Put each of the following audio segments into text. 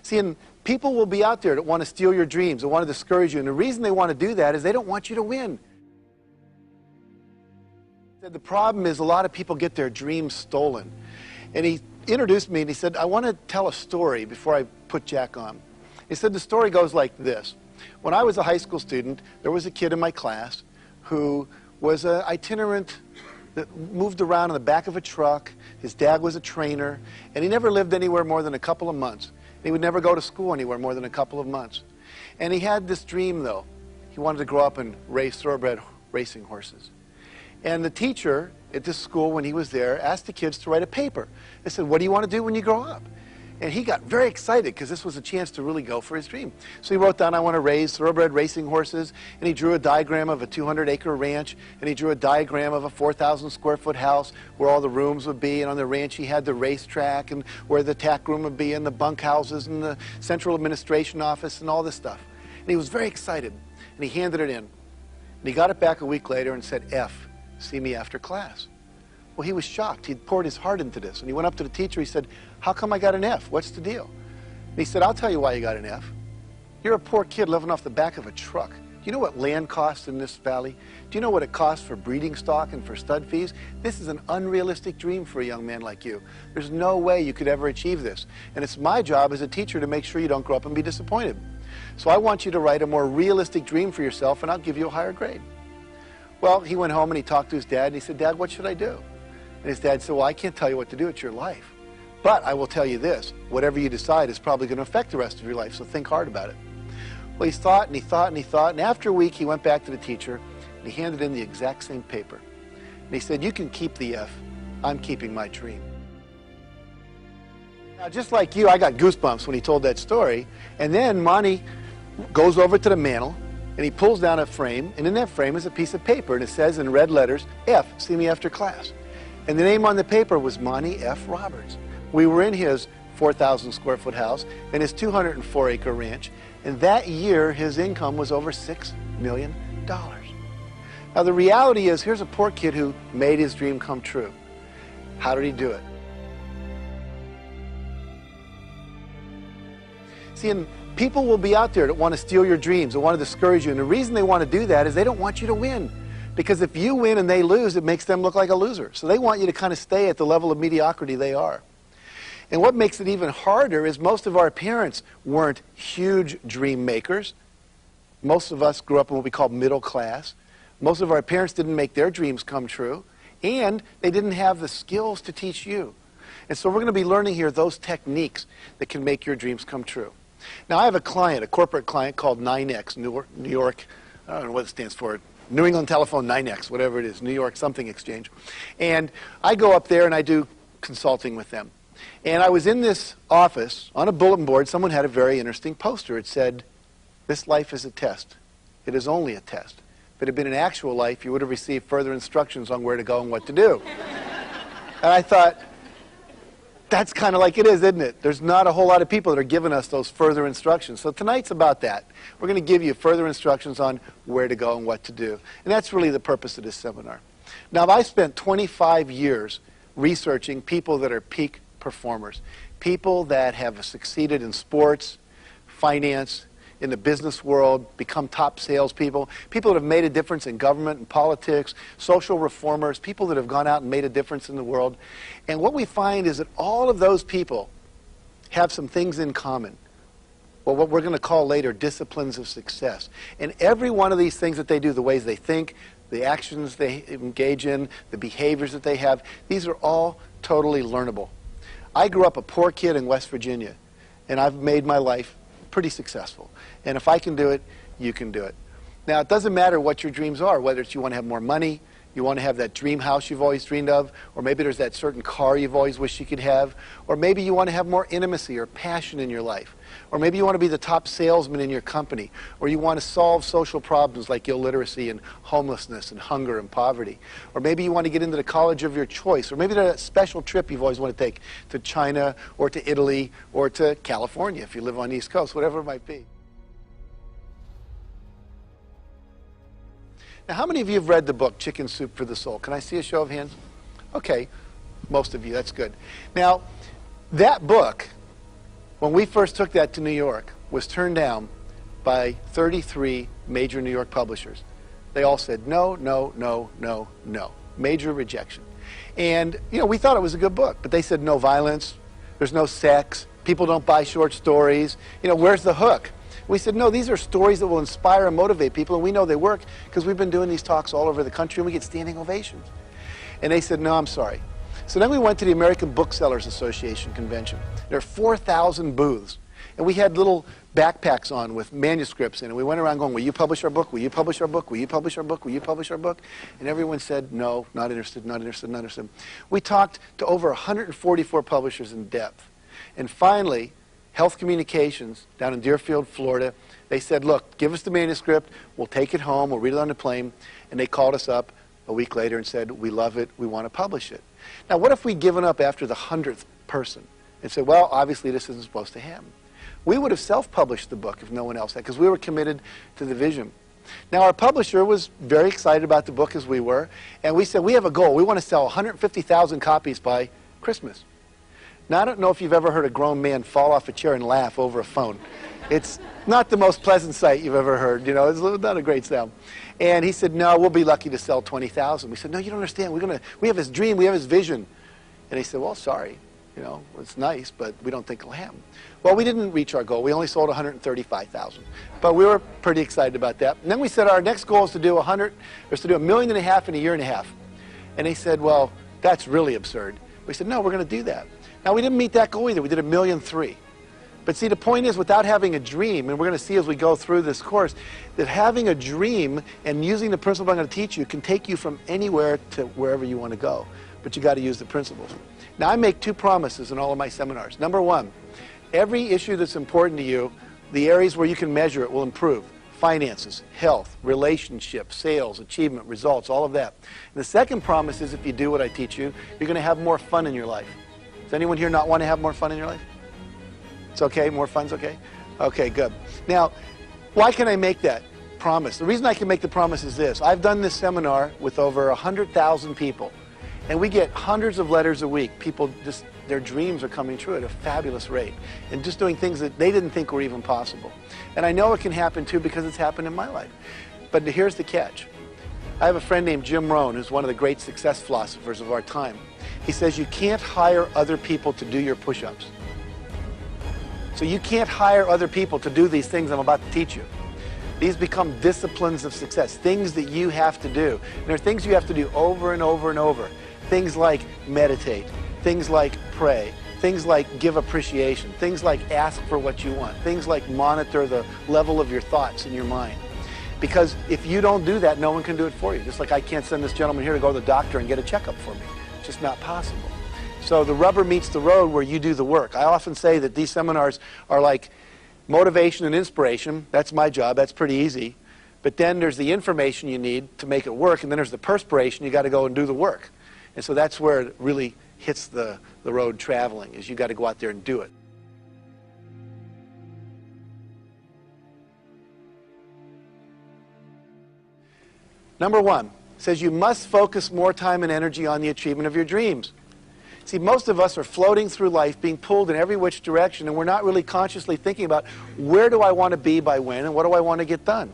See, and people will be out there that want to steal your dreams, that want to discourage you, and the reason they want to do that is they don't want you to win. The problem is a lot of people get their dreams stolen. And he introduced me and he said, I want to tell a story before I put Jack on. He said the story goes like this. When I was a high school student, there was a kid in my class who was an itinerant that moved around in the back of a truck. His dad was a trainer, and he never lived anywhere more than a couple of months. He would never go to school anywhere more than a couple of months. And he had this dream, though. He wanted to grow up and race thoroughbred racing horses. And the teacher at this school, when he was there, asked the kids to write a paper. They said, what do you want to do when you grow up? And he got very excited because this was a chance to really go for his dream. So he wrote down, I want to raise thoroughbred racing horses, and he drew a diagram of a 200-acre ranch, and he drew a diagram of a 4,000-square-foot house where all the rooms would be, and on the ranch he had the racetrack, and where the tack room would be, and the bunkhouses, and the central administration office, and all this stuff. And he was very excited, and he handed it in. And he got it back a week later and said, F, see me after class. Well, he was shocked. He'd poured his heart into this. And he went up to the teacher. He said, how come I got an F? What's the deal? And he said, I'll tell you why you got an F. You're a poor kid living off the back of a truck. Do you know what land costs in this valley? Do you know what it costs for breeding stock and for stud fees? This is an unrealistic dream for a young man like you. There's no way you could ever achieve this. And it's my job as a teacher to make sure you don't grow up and be disappointed. So I want you to write a more realistic dream for yourself, and I'll give you a higher grade. Well, he went home and he talked to his dad, and he said, Dad, what should I do? And his dad said, well, I can't tell you what to do. It's your life. But I will tell you this. Whatever you decide is probably going to affect the rest of your life, so think hard about it. Well, he thought and he thought and he thought, and after a week he went back to the teacher and he handed in the exact same paper. And he said, you can keep the F. I'm keeping my dream. Now, just like you, I got goosebumps when he told that story. And then Monty goes over to the mantle and he pulls down a frame, and in that frame is a piece of paper, and it says in red letters, F, see me after class. And the name on the paper was Monty F. Roberts. We were in his 4,000-square-foot house and his 204-acre ranch, and that year his income was over $6 million. Now the reality is, here's a poor kid who made his dream come true. How did he do it? See, and people will be out there that want to steal your dreams, that want to discourage you, and the reason they want to do that is they don't want you to win. Because if you win and they lose, it makes them look like a loser. So they want you to kind of stay at the level of mediocrity they are. And what makes it even harder is most of our parents weren't huge dream makers. Most of us grew up in what we call middle class. Most of our parents didn't make their dreams come true. And they didn't have the skills to teach you. And so we're going to be learning here those techniques that can make your dreams come true. Now, I have a client, a corporate client called 9X, New York, I don't know what it stands for, New England Telephone 9X, whatever it is, New York something exchange. And I go up there and I do consulting with them. And I was in this office, on a bulletin board, someone had a very interesting poster. It said, this life is a test. It is only a test. If it had been an actual life, you would have received further instructions on where to go and what to do. And I thought, that's kind of like it is, isn't it? There's not a whole lot of people that are giving us those further instructions. So tonight's about that. We're going to give you further instructions on where to go and what to do. And that's really the purpose of this seminar. Now, I spent 25 years researching people that are peak performers, people that have succeeded in sports, finance, in the business world, become top salespeople, people that have made a difference in government and politics, social reformers, people that have gone out and made a difference in the world. And what we find is that all of those people have some things in common. Well, what we're going to call later disciplines of success. And every one of these things that they do, the ways they think, the actions they engage in, the behaviors that they have, these are all totally learnable. I grew up a poor kid in West Virginia, and I've made my life pretty successful. And if I can do it, you can do it. Now, it doesn't matter what your dreams are, whether it's you want to have more money, you want to have that dream house you've always dreamed of, or maybe there's that certain car you've always wished you could have, or maybe you want to have more intimacy or passion in your life, or maybe you want to be the top salesman in your company, or you want to solve social problems like illiteracy and homelessness and hunger and poverty, or maybe you want to get into the college of your choice, or maybe there's that special trip you've always wanted to take to China or to Italy or to California if you live on the East Coast, whatever it might be. Now, how many of you have read the book, Chicken Soup for the Soul? Can I see a show of hands? Okay, most of you, that's good. Now, that book when we first took that to New York, was turned down by 33 major New York publishers. They all said no, no, no, no, no. Major rejection. And, you know, we thought it was a good book, but they said no violence, there's no sex, people don't buy short stories, you know, where's the hook? We said, no, these are stories that will inspire and motivate people, and we know they work because we've been doing these talks all over the country, and we get standing ovations. And they said, no, I'm sorry. So then we went to the American Booksellers Association convention. There are 4,000 booths, and we had little backpacks on with manuscripts in it. And we went around going, will you publish our book? Will you publish our book? Will you publish our book? Will you publish our book? And everyone said, no, not interested, not interested, not interested. We talked to over 144 publishers in depth. And finally, Health Communications down in Deerfield, Florida, they said, look, give us the manuscript, we'll take it home, we'll read it on the plane. And they called us up a week later and said, we love it, we want to publish it. Now, what if we'd given up after the 100th person and said, well, obviously this isn't supposed to happen? We would have self-published the book if no one else had, because we were committed to the vision. Now, our publisher was very excited about the book as we were, and we said, we have a goal. We want to sell 150,000 copies by Christmas. Now, I don't know if you've ever heard a grown man fall off a chair and laugh over a phone. It's not the most pleasant sight you've ever heard. You know, it's not a great sound. And he said, no, we'll be lucky to sell 20,000. We said, no, you don't understand. We have his dream. We have his vision. And he said, well, sorry. You know, it's nice, but we don't think it'll happen. Well, we didn't reach our goal. We only sold 135,000. But we were pretty excited about that. And then we said our next goal is to do $1.5 million in a year and a half. And they said, well, that's really absurd. We said, no, we're going to do that. Now, we didn't meet that goal either. We did $1.3 million. But see, the point is, without having a dream, and we're going to see as we go through this course, that having a dream and using the principle I'm going to teach you can take you from anywhere to wherever you want to go. But you got to use the principles. Now, I make 2 promises in all of my seminars. Number 1, every issue that's important to you, the areas where you can measure it will improve. Finances, health, relationships, sales, achievement, results, all of that. And the second promise is if you do what I teach you, you're going to have more fun in your life. Does anyone here not want to have more fun in your life? It's okay? More fun's okay? Okay, good. Now, why can I make that promise? The reason I can make the promise is this. I've done this seminar with over 100,000 people. And we get hundreds of letters a week. People just, their dreams are coming true at a fabulous rate. And just doing things that they didn't think were even possible. And I know it can happen too because it's happened in my life. But here's the catch. I have a friend named Jim Rohn, who's one of the great success philosophers of our time. He says you can't hire other people to do your push-ups. So you can't hire other people to do these things I'm about to teach you. These become disciplines of success, things that you have to do. And there are things you have to do over and over and over. Things like meditate, things like pray, things like give appreciation, things like ask for what you want, things like monitor the level of your thoughts in your mind. Because if you don't do that, no one can do it for you. Just like I can't send this gentleman here to go to the doctor and get a checkup for me. It's just not possible. So the rubber meets the road where you do the work. I often say that these seminars are like motivation and inspiration. That's my job. That's pretty easy. But then there's the information you need to make it work, and then there's the perspiration. You got to go and do the work. And so that's where it really hits the road traveling, is you got to go out there and do it. Number 1 says you must focus more time and energy on the achievement of your dreams. See, most of us are floating through life being pulled in every which direction, and we're not really consciously thinking about where do I want to be by when and what do I want to get done.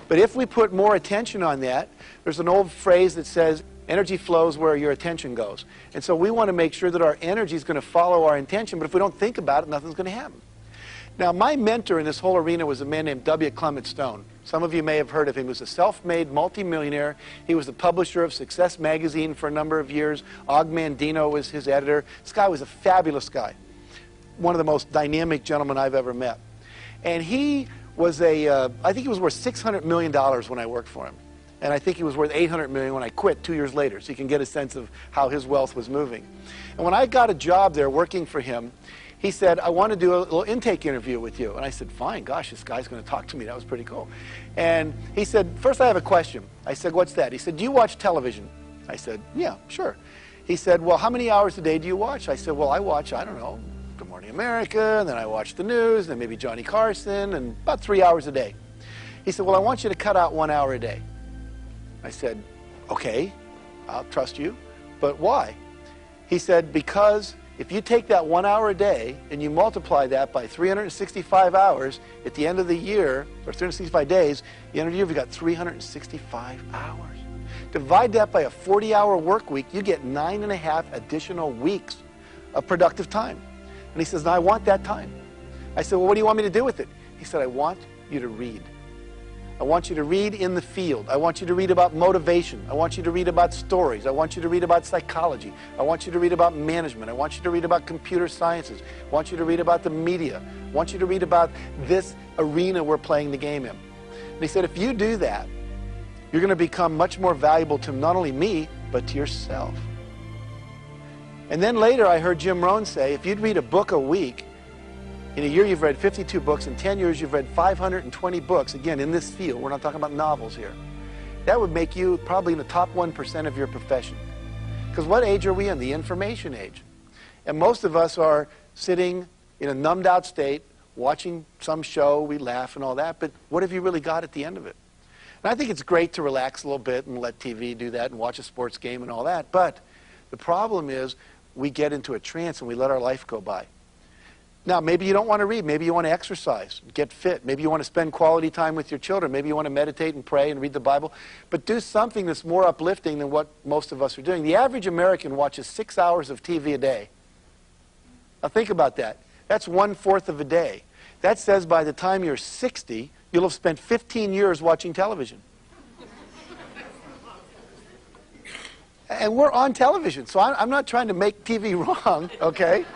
But if we put more attention on that, there's an old phrase that says energy flows where your attention goes. And so we want to make sure that our energy is going to follow our intention, but if we don't think about it, nothing's going to happen. Now, my mentor in this whole arena was a man named W. Clement Stone. Some of you may have heard of him. He was a self-made multimillionaire. He was the publisher of Success Magazine for a number of years. Og Mandino was his editor. This guy was a fabulous guy. One of the most dynamic gentlemen I've ever met. And he was I think he was worth $600 million when I worked for him. And I think he was worth $800 million when I quit 2 years later. So you can get a sense of how his wealth was moving. And when I got a job there working for him, he said, I want to do a little intake interview with you. And I said, fine, gosh, this guy's going to talk to me. That was pretty cool. And he said, first I have a question. I said, what's that? He said, do you watch television? I said, yeah, sure. He said, well, how many hours a day do you watch? I said, well, I watch, I don't know, Good Morning America, and then I watch the news, and then maybe Johnny Carson, and about 3 hours a day. He said, well, I want you to cut out 1 hour a day. I said, okay, I'll trust you, but why? He said, because If you take that 1 hour a day and you multiply that by 365 hours at the end of the year, or 365 days, at the end of the year, you've got 365 hours. Divide that by a 40-hour work week, you get 9.5 additional weeks of productive time. And he says, now I want that time. I said, well, what do you want me to do with it? He said, I want you to read. I want you to read in the field. I want you to read about motivation. I want you to read about stories. I want you to read about psychology. I want you to read about management. I want you to read about computer sciences. I want you to read about the media. I want you to read about this arena we're playing the game in. And he said, if you do that, you're going to become much more valuable to not only me, but to yourself. And then later I heard Jim Rohn say, if you'd read a book a week, in a year you've read 52 books, in 10 years you've read 520 books, again, in this field. We're not talking about novels here. That would make you probably in the top 1% of your profession. Because what age are we in? The information age. And most of us are sitting in a numbed out state, watching some show, we laugh and all that, but what have you really got at the end of it? And I think it's great to relax a little bit and let TV do that and watch a sports game and all that, but the problem is we get into a trance and we let our life go by. Now, maybe you don't want to read. Maybe you want to exercise, get fit. Maybe you want to spend quality time with your children. Maybe you want to meditate and pray and read the Bible. But do something that's more uplifting than what most of us are doing. The average American watches 6 hours of TV a day. Now, think about that. That's 1/4 of a day. That says by the time you're 60, you'll have spent 15 years watching television. And we're on television, so I'm not trying to make TV wrong, okay?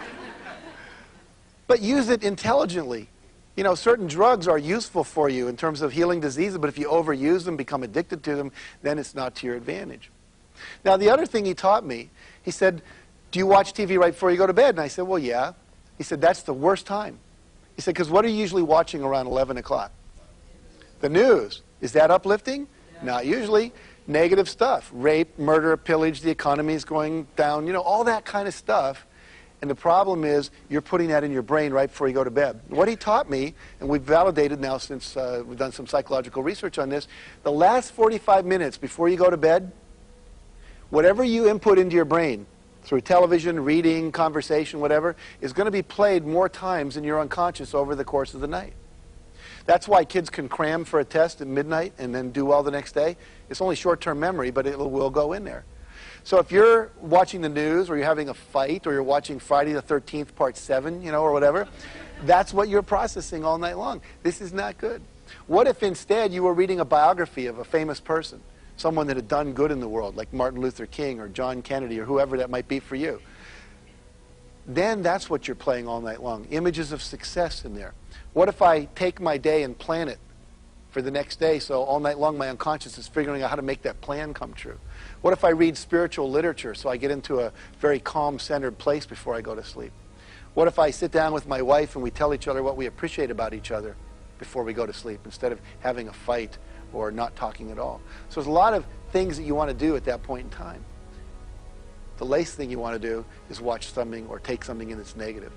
But use it intelligently. You know, certain drugs are useful for you in terms of healing diseases, but if you overuse them, become addicted to them, then it's not to your advantage. Now, the other thing he taught me, he said, do you watch TV right before you go to bed? And I said, well, yeah. He said, that's the worst time. He said, because what are you usually watching around 11 o'clock? The news. Is that uplifting? Not usually. Negative stuff. Rape, murder, pillage, the economy is going down, you know, all that kind of stuff. And the problem is you're putting that in your brain right before you go to bed. What he taught me, and we've validated now since we've done some psychological research on this, the last 45 minutes before you go to bed, whatever you input into your brain, through television, reading, conversation, whatever, is going to be played more times in your unconscious over the course of the night. That's why kids can cram for a test at midnight and then do well the next day. It's only short-term memory, but it will go in there. So if you're watching the news, or you're having a fight, or you're watching Friday the 13th, Part 7, you know, or whatever, that's what you're processing all night long. This is not good. What if instead you were reading a biography of a famous person, someone that had done good in the world, like Martin Luther King or John Kennedy or whoever that might be for you? Then that's what you're playing all night long. Images of success in there. What if I take my day and plan it for the next day, so all night long my unconscious is figuring out how to make that plan come true? What if I read spiritual literature so I get into a very calm, centered place before I go to sleep? What if I sit down with my wife and we tell each other what we appreciate about each other before we go to sleep, instead of having a fight or not talking at all? So there's a lot of things that you want to do at that point in time. The least thing you want to do is watch something or take something in that's negative.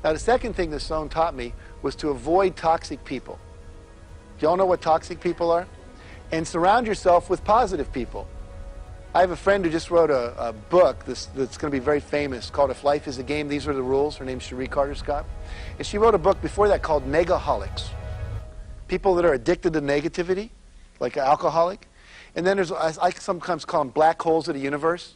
Now, the second thing that Stone taught me was to avoid toxic people. Do y'all know what toxic people are? And surround yourself with positive people. I have a friend who just wrote a book that's going to be very famous called If Life is a Game, These Are the Rules. Her name's Cherie Carter Scott. And she wrote a book before that called Negaholics. People that are addicted to negativity, like an alcoholic. And then there's, I sometimes call them black holes of the universe.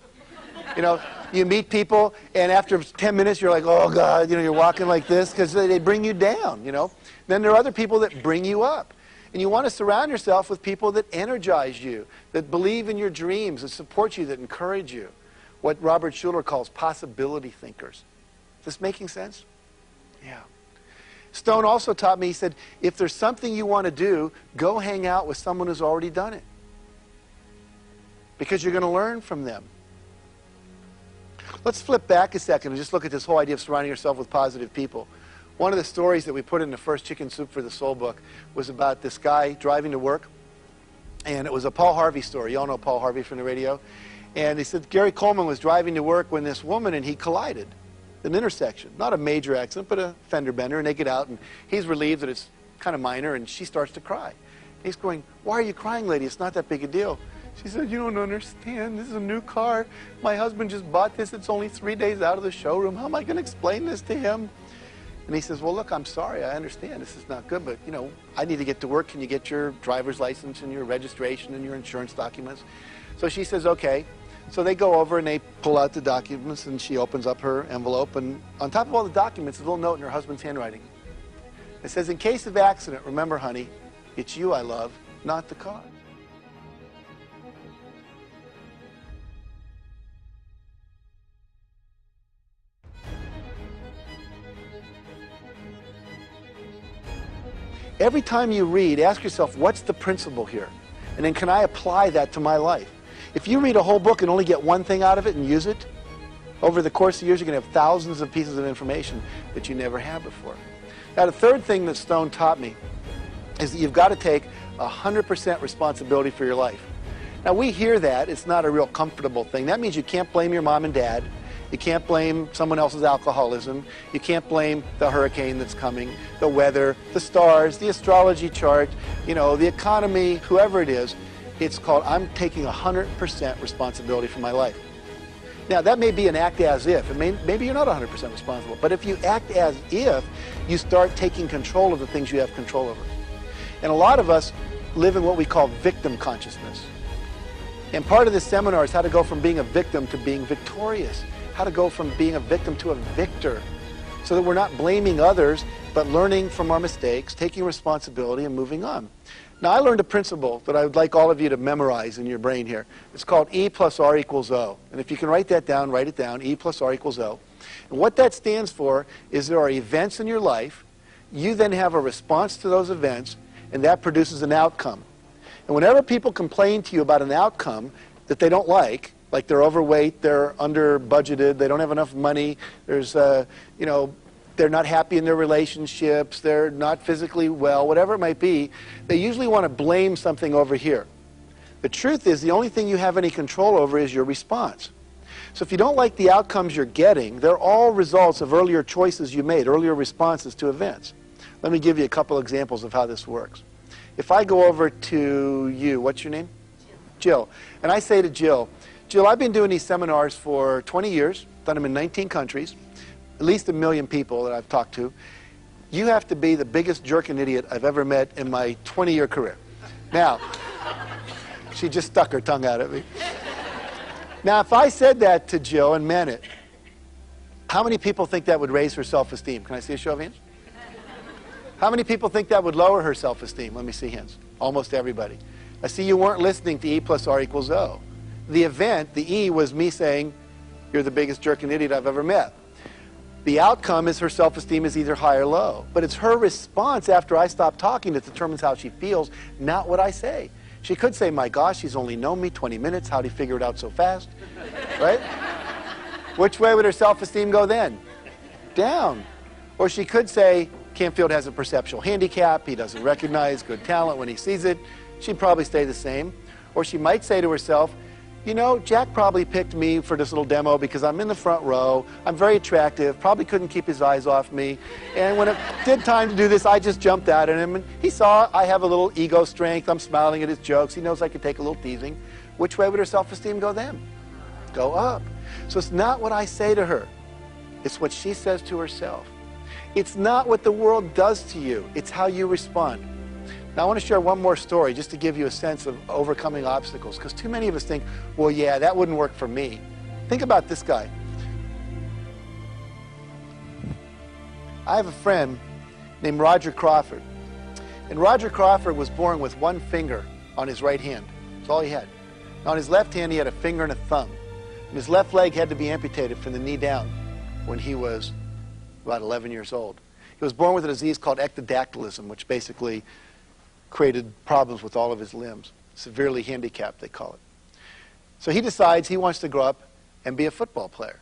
You know, you meet people, and after 10 minutes, you're like, oh, God, you know, you're walking like this, because they bring you down, you know. Then there are other people that bring you up. And you want to surround yourself with people that energize you, that believe in your dreams, that support you, that encourage you. What Robert Schuller calls possibility thinkers. Is this making sense? Yeah. Stone also taught me, he said, if there's something you want to do, go hang out with someone who's already done it. Because you're going to learn from them. Let's flip back a second and just look at this whole idea of surrounding yourself with positive people. One of the stories that we put in the first Chicken Soup for the Soul book was about this guy driving to work. And it was a Paul Harvey story. You all know Paul Harvey from the radio. And he said Gary Coleman was driving to work when this woman and he collided at an intersection. Not a major accident, but a fender bender. And they get out, and he's relieved that it's kind of minor, and she starts to cry. And he's going, why are you crying, lady? It's not that big a deal. She said, you don't understand. This is a new car. My husband just bought this. It's only 3 days out of the showroom. How am I going to explain this to him? And he says, well, look, I'm sorry. I understand. This is not good, but, you know, I need to get to work. Can you get your driver's license and your registration and your insurance documents? So she says, okay. So they go over and they pull out the documents, and she opens up her envelope, and on top of all the documents, there's a little note in her husband's handwriting. It says, in case of accident, remember, honey, it's you I love, not the car. Every time you read, ask yourself, what's the principle here? And then can I apply that to my life? If you read a whole book and only get one thing out of it and use it, over the course of years you're going to have thousands of pieces of information that you never had before. Now the third thing that Stone taught me is that you've got to take 100% responsibility for your life. Now we hear that, it's not a real comfortable thing. That means you can't blame your mom and dad. You can't blame someone else's alcoholism. You can't blame the hurricane that's coming, the weather, the stars, the astrology chart, you know, the economy, whoever it is. It's called, I'm taking 100% responsibility for my life. Now, that may be an act as if, and maybe you're not 100% responsible, but if you act as if, you start taking control of the things you have control over. And a lot of us live in what we call victim consciousness. And part of this seminar is how to go from being a victim to being victorious. How to go from being a victim to a victor, so that we're not blaming others, but learning from our mistakes, taking responsibility, and moving on. Now, I learned a principle that I would like all of you to memorize in your brain here. It's called E plus R equals O. And if you can write that down, write it down, E plus R equals O. And what that stands for is there are events in your life, you then have a response to those events, and that produces an outcome. And whenever people complain to you about an outcome that they don't like they're overweight, they're under budgeted, they don't have enough money, there's, you know, they're not happy in their relationships, they're not physically well, whatever it might be, they usually want to blame something over here. The truth is the only thing you have any control over is your response. So if you don't like the outcomes you're getting, they're all results of earlier choices you made, earlier responses to events. Let me give you a couple examples of how this works. If I go over to you, what's your name? Jill. And I say to Jill, Jill, I've been doing these seminars for 20 years, done them in 19 countries, at least 1 million people that I've talked to. You have to be the biggest jerk and idiot I've ever met in my 20-year career. Now, she just stuck her tongue out at me. Now, if I said that to Jill and meant it, how many people think that would raise her self-esteem? Can I see a show of hands? How many people think that would lower her self-esteem? Let me see hands. Almost everybody. I see you weren't listening to E plus R equals O. The event, the E, was me saying, you're the biggest jerk and idiot I've ever met. The outcome is her self-esteem is either high or low. But it's her response after I stop talking that determines how she feels, not what I say. She could say, my gosh, she's only known me 20 minutes. How'd he figure it out so fast? Right? Which way would her self-esteem go then? Down. Or she could say, Canfield has a perceptual handicap. He doesn't recognize good talent when he sees it. She'd probably stay the same. Or she might say to herself, you know, Jack probably picked me for this little demo because I'm in the front row, I'm very attractive, probably couldn't keep his eyes off me, and when it did time to do this, I just jumped out at him, and he saw I have a little ego strength, I'm smiling at his jokes, he knows I could take a little teasing. Which way would her self-esteem go then? Go up. So it's not what I say to her, it's what she says to herself. It's not what the world does to you, it's how you respond. Now, I want to share one more story just to give you a sense of overcoming obstacles, because too many of us think, well, yeah, that wouldn't work for me. Think about this guy. I have a friend named Roger Crawford. And Roger Crawford was born with one finger on his right hand. That's all he had. Now, on his left hand, he had a finger and a thumb. And his left leg had to be amputated from the knee down when he was about 11 years old. He was born with a disease called ectrodactylism, which basically created problems with all of his limbs. Severely handicapped, they call it. So he decides he wants to grow up and be a football player.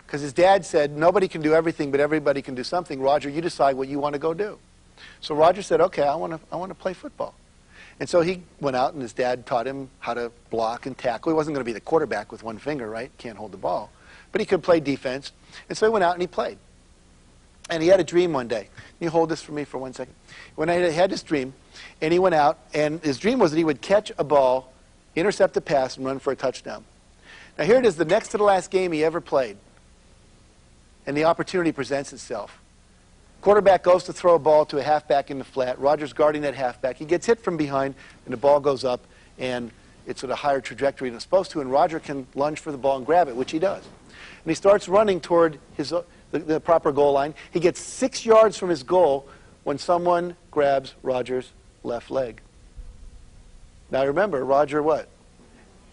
Because his dad said, nobody can do everything, but everybody can do something. Roger, you decide what you want to go do. So Roger said, okay, I want to play football. And so he went out, and his dad taught him how to block and tackle. He wasn't going to be the quarterback with one finger, right? Can't hold the ball. But he could play defense. And so he went out and he played. And he had a dream one day. Can you hold this for me for 1 second? When he had this dream, and he went out, and his dream was that he would catch a ball intercept the pass, and run for a touchdown. Now here it is, the next to the last game he ever played. And the opportunity presents itself. Quarterback goes to throw a ball to a halfback in the flat. Roger's guarding that halfback. He gets hit from behind, and the ball goes up, and it's at a higher trajectory than it's supposed to, and Roger can lunge for the ball and grab it, which he does. And he starts running toward the proper goal line. He gets 6 yards from his goal when someone grabs Roger's left leg. Now remember, Roger what?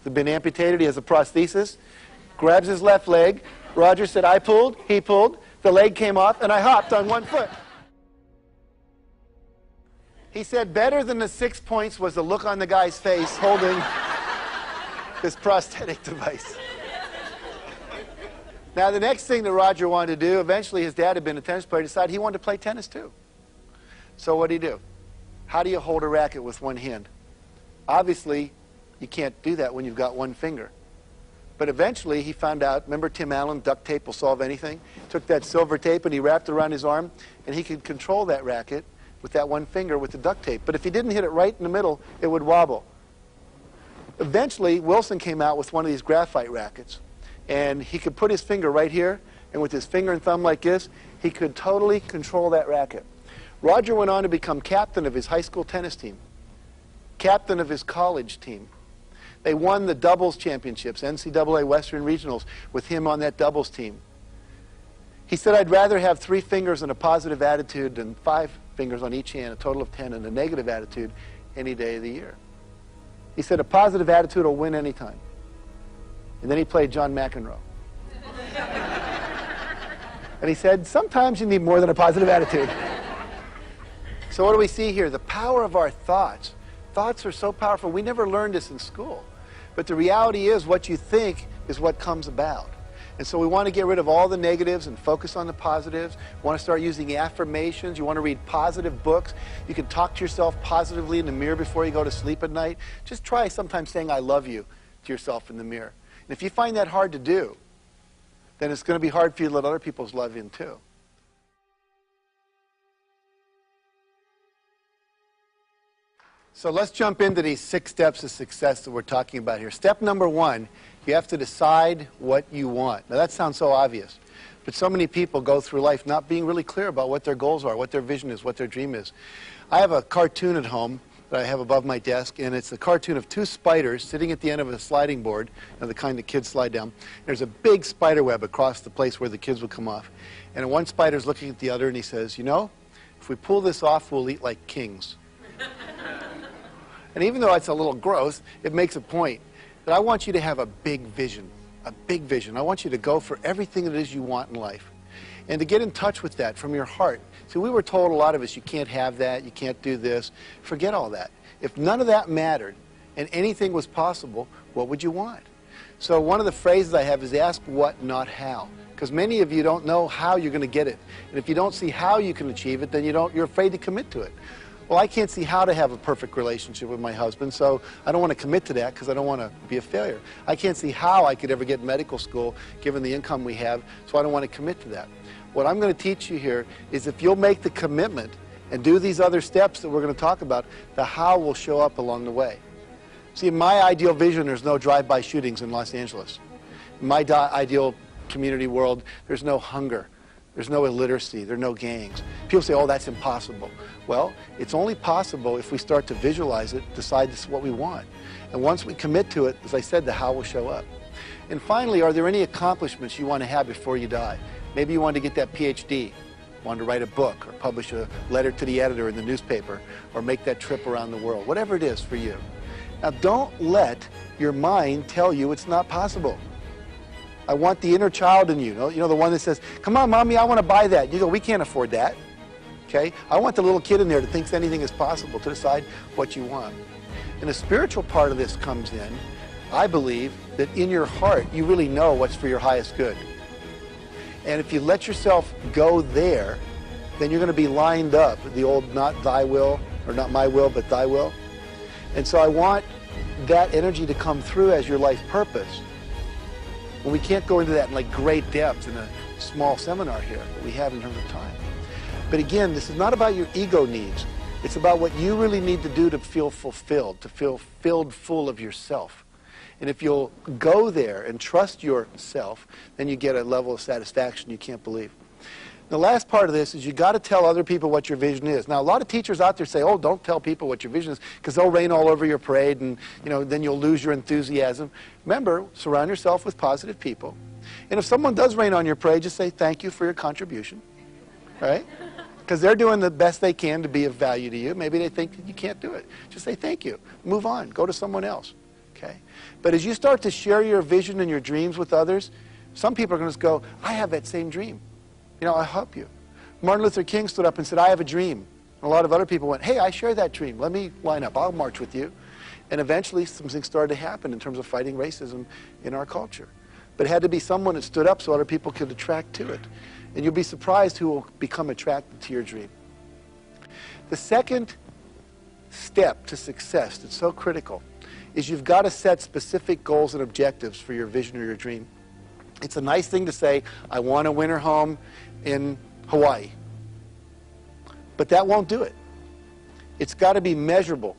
He's been amputated, he has a prosthesis, grabs his left leg. Roger said, I pulled, he pulled, the leg came off, and I hopped on one foot. He said better than the 6 points was the look on the guy's face holding this prosthetic device. Now, the next thing that Roger wanted to do, eventually his dad had been a tennis player, decided he wanted to play tennis too. So what did he do? How do you hold a racket with one hand? Obviously, you can't do that when you've got one finger. But eventually he found out, remember Tim Allen, duct tape will solve anything? Took that silver tape and he wrapped it around his arm, and he could control that racket with that one finger with the duct tape. But if he didn't hit it right in the middle, it would wobble. Eventually, Wilson came out with one of these graphite rackets, and he could put his finger right here, and with his finger and thumb like this, he could totally control that racket. Roger went on to become captain of his high school tennis team, captain of his college team. They won the doubles championships, NCAA Western Regionals, with him on that doubles team. He said, I'd rather have 3 fingers and a positive attitude than 5 fingers on each hand, a total of 10, and a negative attitude any day of the year. He said, a positive attitude will win anytime. And then he played John McEnroe. And he said, sometimes you need more than a positive attitude. So what do we see here? The power of our thoughts. Thoughts are so powerful. We never learned this in school. But the reality is what you think is what comes about. And so we want to get rid of all the negatives and focus on the positives. We want to start using affirmations. You want to read positive books. You can talk to yourself positively in the mirror before you go to sleep at night. Just try sometimes saying, I love you to yourself in the mirror. And if you find that hard to do, then it's going to be hard for you to let other people's love in too. So let's jump into these 6 steps of success that we're talking about here. Step number 1, you have to decide what you want. Now that sounds so obvious, but so many people go through life not being really clear about what their goals are, what their vision is, what their dream is. I have a cartoon at home that I have above my desk, and it's a cartoon of 2 spiders sitting at the end of a sliding board, the kind that kids slide down. There's a big spider web across the place where the kids would come off. And one spider's looking at the other, and he says, you know, if we pull this off, we'll eat like kings. And even though it's a little gross, it makes a point that I want you to have a big vision, a big vision. I want you to go for everything that it is you want in life. And to get in touch with that from your heart. See, we were told, a lot of us, you can't have that, you can't do this. Forget all that. If none of that mattered and anything was possible, what would you want? So one of the phrases I have is ask what, not how. Because many of you don't know how you're going to get it. And if you don't see how you can achieve it, then you're afraid to commit to it. Well, I can't see how to have a perfect relationship with my husband, so I don't want to commit to that because I don't want to be a failure. I can't see how I could ever get medical school given the income we have, so I don't want to commit to that. What I'm going to teach you here is if you'll make the commitment and do these other steps that we're going to talk about, the how will show up along the way. See, in my ideal vision, there's no drive-by shootings in Los Angeles. In my ideal community world, there's no hunger. There's no illiteracy. There are no gangs. People say, oh, that's impossible. Well, it's only possible if we start to visualize it, decide this is what we want. And once we commit to it, as I said, the how will show up. And finally, are there any accomplishments you want to have before you die? Maybe you want to get that PhD, want to write a book, or publish a letter to the editor in the newspaper, or make that trip around the world, whatever it is for you. Now, don't let your mind tell you it's not possible. I want the inner child in you, you know, the one that says, come on, Mommy, I want to buy that. You go, we can't afford that. Okay? I want the little kid in there that thinks anything is possible to decide what you want. And the spiritual part of this comes in, I believe, that in your heart, you really know what's for your highest good. And if you let yourself go there, then you're going to be lined up with the old not thy will, or not my will, but thy will. And so I want that energy to come through as your life purpose. And we can't go into that in like great depth in a small seminar here that we have in terms of time. But again, this is not about your ego needs. It's about what you really need to do to feel fulfilled, to feel filled full of yourself. And if you'll go there and trust yourself, then you get a level of satisfaction you can't believe. The last part of this is you got to tell other people what your vision is. Now, a lot of teachers out there say, oh, don't tell people what your vision is because they'll rain all over your parade and then you'll lose your enthusiasm. Remember, surround yourself with positive people. And if someone does rain on your parade, just say thank you for your contribution, right? Because they're doing the best they can to be of value to you. Maybe they think that you can't do it. Just say thank you. Move on. Go to someone else. Okay? But as you start to share your vision and your dreams with others, some people are going to go, I have that same dream. I'll help you. Martin Luther King stood up and said, I have a dream. And a lot of other people went, hey, I share that dream. Let me line up. I'll march with you. And eventually some things started to happen in terms of fighting racism in our culture. But it had to be someone that stood up so other people could attract to it. And you'll be surprised who will become attracted to your dream. The second step to success that's so critical is you've got to set specific goals and objectives for your vision or your dream. It's a nice thing to say, I want a winter home in Hawaii. But that won't do it. It's got to be measurable.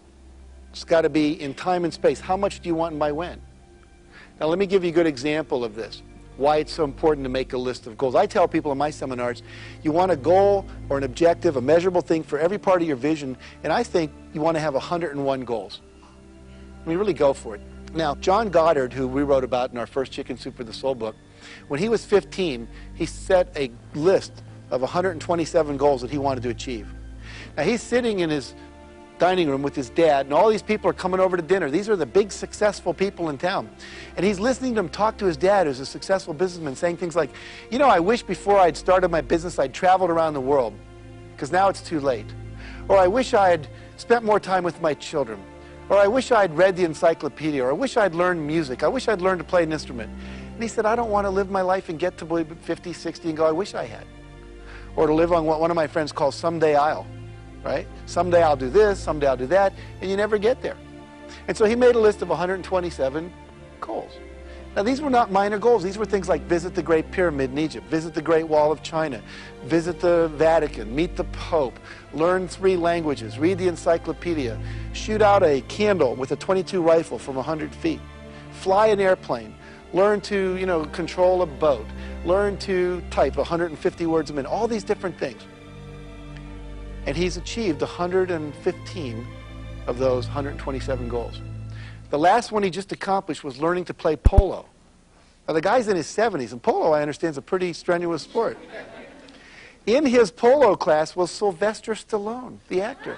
It's got to be in time and space. How much do you want and by when? Now let me give you a good example of this, why it's so important to make a list of goals. I tell people in my seminars, you want a goal or an objective, a measurable thing for every part of your vision, and I think you want to have 101 goals. I mean, really go for it. Now, John Goddard, who we wrote about in our first Chicken Soup for the Soul book, when he was 15, he set a list of 127 goals that he wanted to achieve. Now, he's sitting in his dining room with his dad, and all these people are coming over to dinner. These are the big, successful people in town. And he's listening to them talk to his dad, who's a successful businessman, saying things like, I wish before I'd started my business, I'd traveled around the world, because now it's too late. Or I wish I had spent more time with my children. Or I wish I'd read the encyclopedia. Or I wish I'd learned music. I wish I'd learned to play an instrument. And he said, I don't want to live my life and get to 50, 60 and go, I wish I had. Or to live on what one of my friends calls someday I'll, right? Someday I'll do this, someday I'll do that, and you never get there. And so he made a list of 127 goals. Now, these were not minor goals. These were things like visit the Great Pyramid in Egypt, visit the Great Wall of China, visit the Vatican, meet the Pope, learn 3 languages, read the encyclopedia, shoot out a candle with a .22 rifle from 100 feet, fly an airplane, learn to, control a boat, learn to type 150 words a minute, all these different things. And he's achieved 115 of those 127 goals. The last one he just accomplished was learning to play polo. Now, the guy's in his 70s, and polo, I understand, is a pretty strenuous sport. In his polo class was Sylvester Stallone, the actor.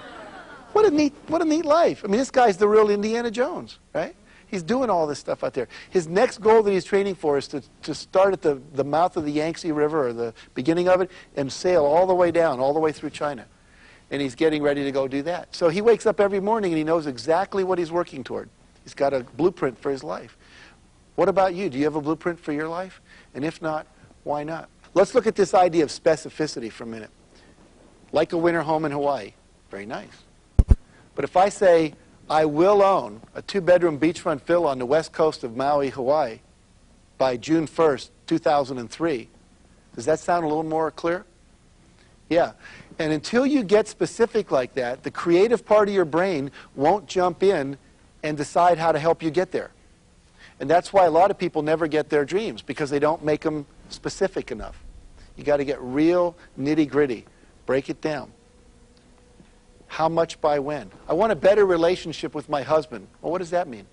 What a neat life. I mean, this guy's the real Indiana Jones, right? He's doing all this stuff out there. His next goal that he's training for is to start at the mouth of the Yangtze River, or the beginning of it, and sail all the way down, all the way through China. And he's getting ready to go do that. So he wakes up every morning and he knows exactly what he's working toward. He's got a blueprint for his life. What about you? Do you have a blueprint for your life? And if not, why not? Let's look at this idea of specificity for a minute. Like a winter home in Hawaii. Very nice. But if I say, I will own a 2-bedroom beachfront villa on the west coast of Maui, Hawaii, by June 1st, 2003, does that sound a little more clear? Yeah. And until you get specific like that, the creative part of your brain won't jump in and decide how to help you get there. And that's why a lot of people never get their dreams, because they don't make them specific enough. You got to get real nitty-gritty. Break it down. How much by when? I want a better relationship with my husband. Well, what does that mean?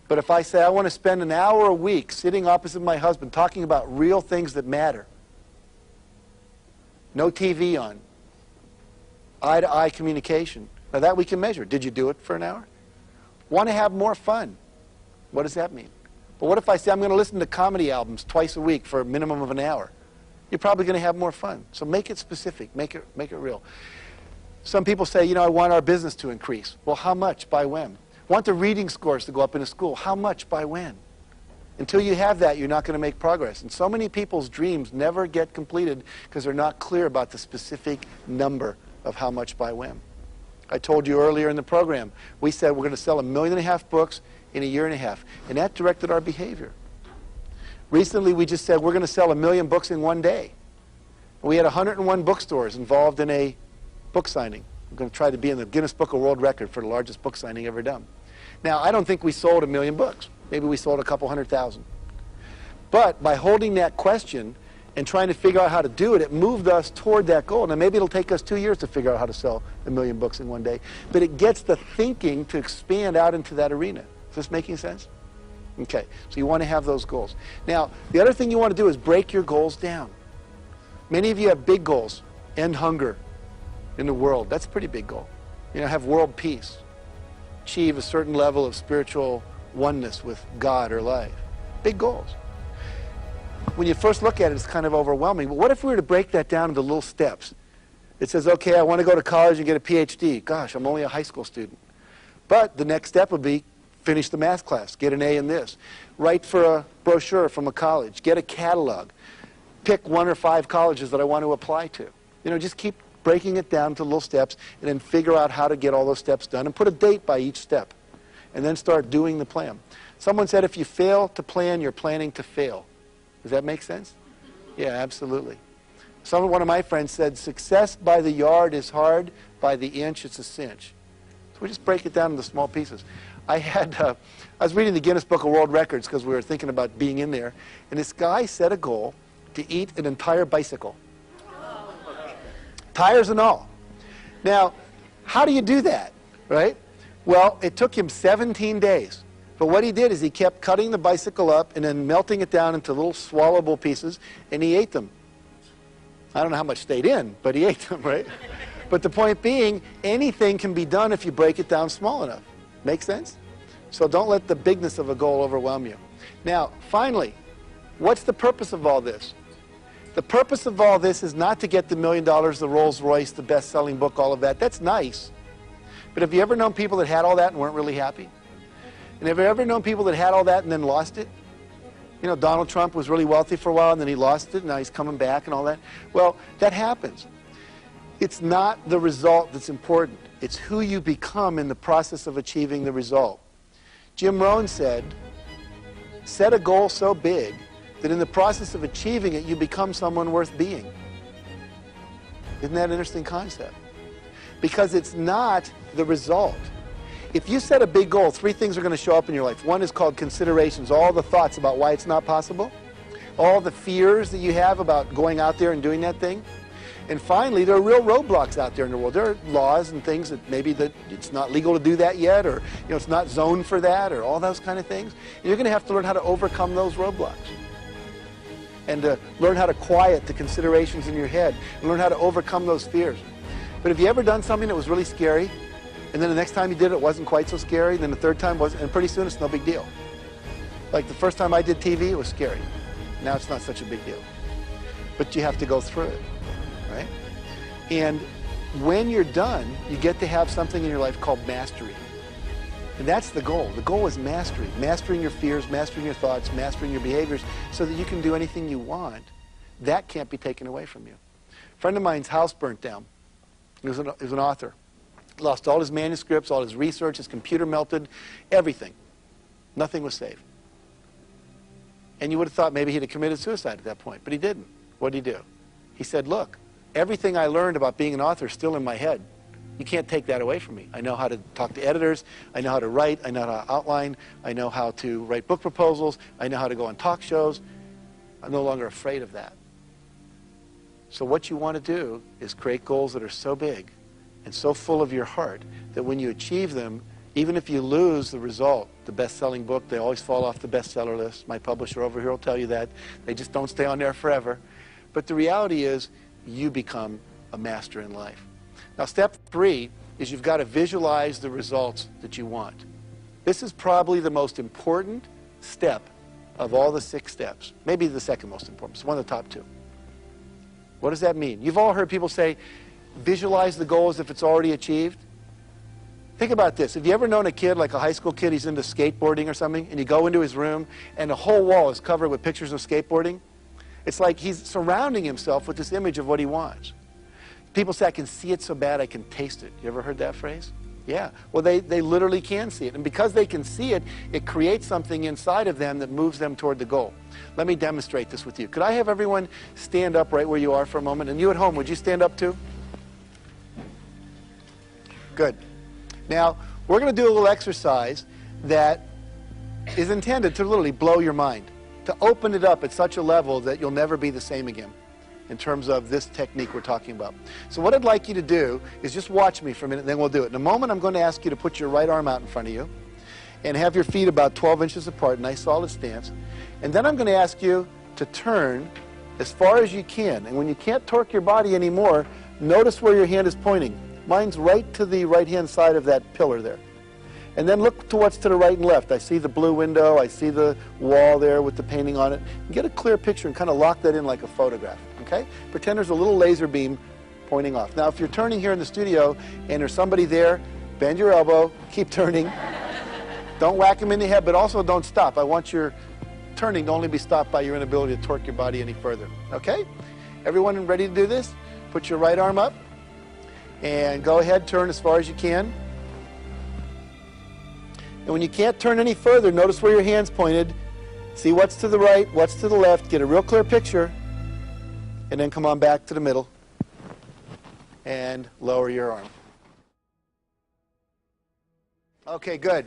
But if I say I want to spend an hour a week sitting opposite my husband talking about real things that matter. No TV on. Eye-to-eye communication. Now that we can measure. Did you do it for an hour? Want to have more fun. What does that mean? But what if I say I'm going to listen to comedy albums twice a week for a minimum of an hour? You're probably going to have more fun. So make it specific. Make it real. Some people say, I want our business to increase. Well, how much? By when? Want the reading scores to go up in a school. How much? By when? Until you have that, you're not going to make progress. And so many people's dreams never get completed because they're not clear about the specific number of how much by when. I told you earlier in the program, we said we're going to sell 1.5 million books in 1.5 years, and that directed our behavior. Recently, we just said we're going to sell 1 million books in one day. We had 101 bookstores involved in a book signing. We're going to try to be in the Guinness Book of World Record for the largest book signing ever done. Now, I don't think we sold 1 million books. Maybe we sold a couple 100,000. But by holding that question and trying to figure out how to do it, it moved us toward that goal. Now, maybe it'll take us 2 years to figure out how to sell 1 million books in one day. But it gets the thinking to expand out into that arena. Is this making sense? Okay, so you want to have those goals. Now, the other thing you want to do is break your goals down. Many of you have big goals. End hunger in the world. That's a pretty big goal. You know, have world peace. Achieve a certain level of spiritual oneness with God or life. Big goals. When you first look at it, it's kind of overwhelming. But what if we were to break that down into little steps? It says, okay, I want to go to college and get a PhD. Gosh, I'm only a high school student. But the next step would be finish the math class, get an A in this. Write for a brochure from a college. Get a catalog. Pick 1 or 5 colleges that I want to apply to. You know, just keep breaking it down to little steps and then figure out how to get all those steps done and put a date by each step. And then start doing the plan. Someone said if you fail to plan, you're planning to fail. Does that make sense? Yeah, absolutely. One of my friends said, success by the yard is hard, by the inch it's a cinch. So we just break it down into small pieces. I was reading the Guinness Book of World Records because we were thinking about being in there, and this guy set a goal to eat an entire bicycle. Tires and all. Now, how do you do that, right? Well, it took him 17 days. But what he did is he kept cutting the bicycle up and then melting it down into little swallowable pieces, and he ate them. I don't know how much stayed in, but he ate them, right? But the point being, anything can be done if you break it down small enough. Make sense? So don't let the bigness of a goal overwhelm you. Now, finally, what's the purpose of all this? The purpose of all this is not to get the $1 million, the Rolls Royce, the best-selling book, all of that. That's nice. But have you ever known people that had all that and weren't really happy? And have you ever known people that had all that and then lost it? You know, Donald Trump was really wealthy for a while and then he lost it and now he's coming back and all that. Well, that happens. It's not the result that's important. It's who you become in the process of achieving the result. Jim Rohn said, set a goal so big that in the process of achieving it, you become someone worth being. Isn't that an interesting concept? Because it's not the result. If you set a big goal, 3 things are going to show up in your life. One is called considerations, all the thoughts about why it's not possible, all the fears that you have about going out there and doing that thing. And finally, there are real roadblocks out there in the world. There are laws and things that maybe that it's not legal to do that yet, or it's not zoned for that, or all those kind of things. And you're going to have to learn how to overcome those roadblocks. And to learn how to quiet the considerations in your head, and learn how to overcome those fears. But have you ever done something that was really scary, and then the next time you did it, it wasn't quite so scary, and then the third time was, and pretty soon it's no big deal. Like the first time I did TV, it was scary. Now it's not such a big deal. But you have to go through it, right? And when you're done, you get to have something in your life called mastery. And that's the goal. The goal is mastery. Mastering your fears, mastering your thoughts, mastering your behaviors so that you can do anything you want. That can't be taken away from you. A friend of mine's house burnt down. He was an author. Lost all his manuscripts, all his research, his computer melted, everything. Nothing was saved. And you would have thought maybe he'd have committed suicide at that point, but he didn't. What did he do? He said, look, everything I learned about being an author is still in my head. You can't take that away from me. I know how to talk to editors. I know how to write. I know how to outline. I know how to write book proposals. I know how to go on talk shows. I'm no longer afraid of that. So what you want to do is create goals that are so big and so full of your heart that when you achieve them, even if you lose the result, the best-selling book, they always fall off the bestseller list. My publisher over here will tell you that. They just don't stay on there forever. But the reality is you become a master in life. Now, step 3 is you've got to visualize the results that you want. This is probably the most important step of all the 6 steps. Maybe the second most important. It's one of the top 2. What does that mean? You've all heard people say, visualize the goal as if it's already achieved. Think about this. Have you ever known a kid, like a high school kid, he's into skateboarding or something, and you go into his room, and the whole wall is covered with pictures of skateboarding? It's like he's surrounding himself with this image of what he wants. People say, I can see it so bad I can taste it. You ever heard that phrase? Yeah. Well, they literally can see it. And because they can see it, it creates something inside of them that moves them toward the goal. Let me demonstrate this with you. Could I have everyone stand up right where you are for a moment? And you at home, would you stand up too? Good. Now, we're going to do a little exercise that is intended to literally blow your mind, to open it up at such a level that you'll never be the same again in terms of this technique we're talking about. So what I'd like you to do is just watch me for a minute, then we'll do it. In a moment, I'm going to ask you to put your right arm out in front of you and have your feet about 12 inches apart, nice solid stance. And then I'm going to ask you to turn as far as you can. And when you can't torque your body anymore, notice where your hand is pointing. Mine's right to the right-hand side of that pillar there. And then look to what's to the right and left. I see the blue window. I see the wall there with the painting on it. And get a clear picture and kind of lock that in like a photograph. Okay? Pretend there's a little laser beam pointing off. Now, if you're turning here in the studio and there's somebody there, bend your elbow, keep turning. Don't whack him in the head, but also don't stop. I want your turning to only be stopped by your inability to torque your body any further. Okay? Everyone ready to do this? Put your right arm up and go ahead, turn as far as you can. And when you can't turn any further, notice where your hand's pointed. See what's to the right, what's to the left. Get a real clear picture. And then come on back to the middle. And lower your arm. Okay, good.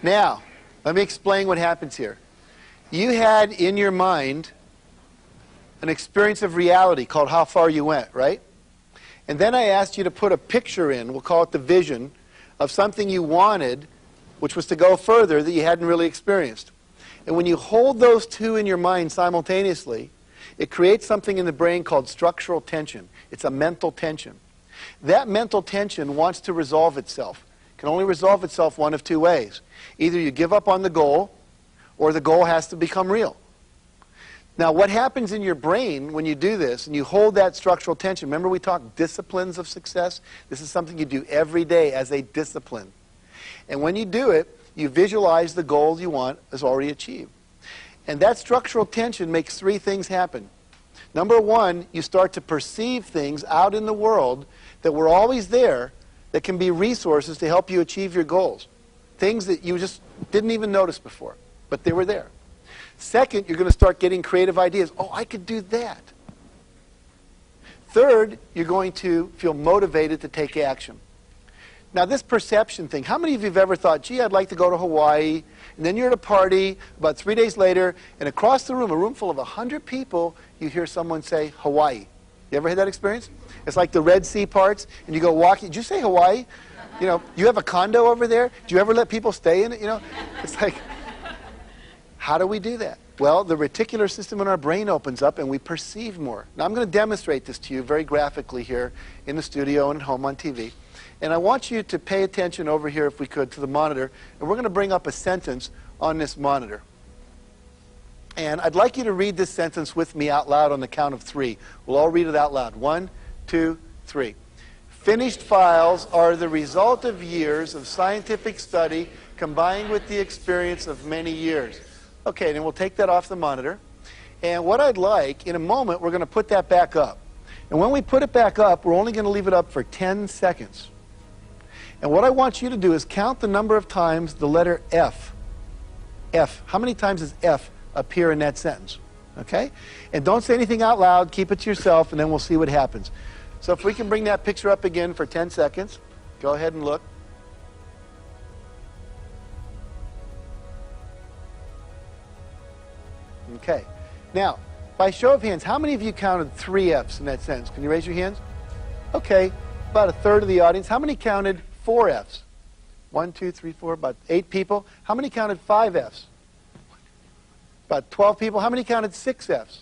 Now, let me explain what happens here. You had in your mind an experience of reality called how far you went, right? And then I asked you to put a picture in, we'll call it the vision, of something you wanted, which was to go further that you hadn't really experienced. And when you hold those two in your mind simultaneously, it creates something in the brain called structural tension. It's a mental tension. That mental tension wants to resolve itself. It can only resolve itself one of two ways. Either you give up on the goal, or the goal has to become real. Now, what happens in your brain when you do this and you hold that structural tension? Remember we talked disciplines of success? This is something you do every day as a discipline. And when you do it, you visualize the goal you want as already achieved. And that structural tension makes three things happen. Number one, you start to perceive things out in the world that were always there that can be resources to help you achieve your goals. Things that you just didn't even notice before, but they were there. Second, you're going to start getting creative ideas. Oh, I could do that. Third, you're going to feel motivated to take action. Now, this perception thing, how many of you have ever thought, gee, I'd like to go to Hawaii, and then you're at a party about 3 days later, and across the room, a room full of 100 people, you hear someone say Hawaii. You ever had that experience? It's like the Red Sea parts, and you go walking. Did you say Hawaii? You know, you have a condo over there? Do you ever let people stay in it? You know, it's like, how do we do that? Well, the reticular system in our brain opens up and we perceive more. Now, I'm going to demonstrate this to you very graphically here in the studio and at home on TV. And I want you to pay attention over here, if we could, to the monitor. And we're going to bring up a sentence on this monitor. And I'd like you to read this sentence with me out loud on the count of 3. We'll all read it out loud. 1, 2, 3. Finished files are the result of years of scientific study combined with the experience of many years. Okay, then we'll take that off the monitor. And what I'd like, in a moment, we're going to put that back up. And when we put it back up, we're only going to leave it up for 10 seconds. And what I want you to do is count the number of times the letter F. F. How many times does F appear in that sentence? Okay? And don't say anything out loud. Keep it to yourself, and then we'll see what happens. So if we can bring that picture up again for 10 seconds. Go ahead and look. Okay. Now, by show of hands, how many of you counted 3 F's in that sentence? Can you raise your hands? Okay. About a third of the audience. How many counted 4 F's? 1, 2, 3, 4, about 8 people. How many counted 5 F's? About 12 people. How many counted 6 F's?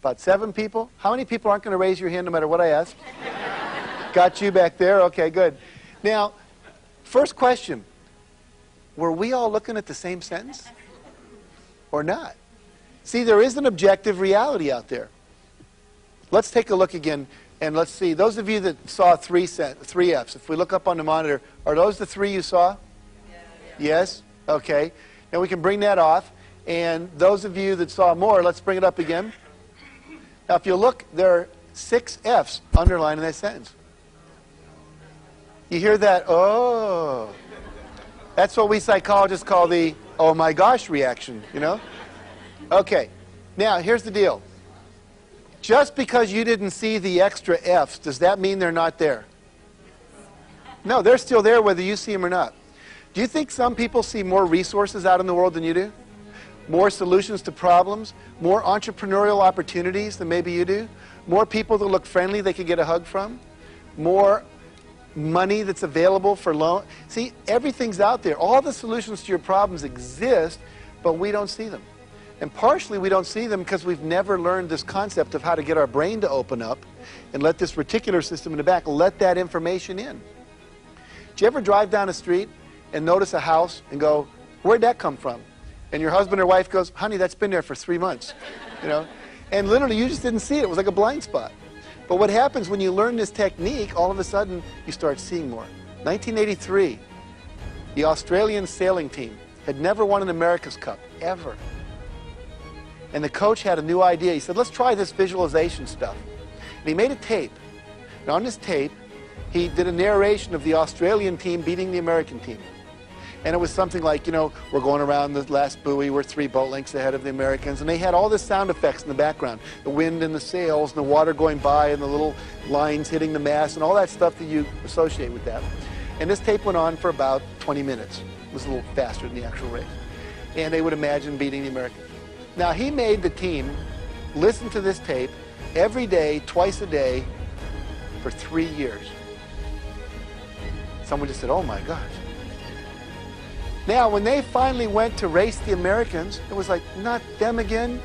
About 7 people. How many people aren't going to raise your hand no matter what I ask? Got you back there? Okay, good. Now, first question. Were we all looking at the same sentence? Or not? See, there is an objective reality out there. Let's take a look again, and let's see. Those of you that saw 3 F's, if we look up on the monitor, are those the 3 you saw? Yeah. Yes? Okay. Now we can bring that off. And those of you that saw more, let's bring it up again. Now, if you look, there are 6 F's underlined in that sentence. You hear that? Oh. That's what we psychologists call the oh my gosh reaction, you know? Okay. Now, here's the deal. Just because you didn't see the extra F's, does that mean they're not there? No, they're still there whether you see them or not. Do you think some people see more resources out in the world than you do? More solutions to problems? More entrepreneurial opportunities than maybe you do? More people that look friendly they could get a hug from? More money that's available for loan? See, everything's out there. All the solutions to your problems exist, but we don't see them. And partially we don't see them because we've never learned this concept of how to get our brain to open up and let this reticular system in the back, let that information in. Do you ever drive down a street and notice a house and go, where'd that come from? And your husband or wife goes, honey, that's been there for 3 months. You know? And literally you just didn't see it. It was like a blind spot. But what happens when you learn this technique, all of a sudden you start seeing more. 1983, the Australian sailing team had never won an America's Cup, ever. And the coach had a new idea. He said, let's try this visualization stuff. And he made a tape. And on this tape, he did a narration of the Australian team beating the American team. And it was something like, you know, we're going around the last buoy, we're 3 boat lengths ahead of the Americans. And they had all the sound effects in the background. The wind and the sails and the water going by and the little lines hitting the mast and all that stuff that you associate with that. And this tape went on for about 20 minutes. It was a little faster than the actual race. And they would imagine beating the Americans. Now, he made the team listen to this tape every day, twice a day, for 3 years. Someone just said, oh my gosh. Now, when they finally went to race the Americans, it was like, not them again?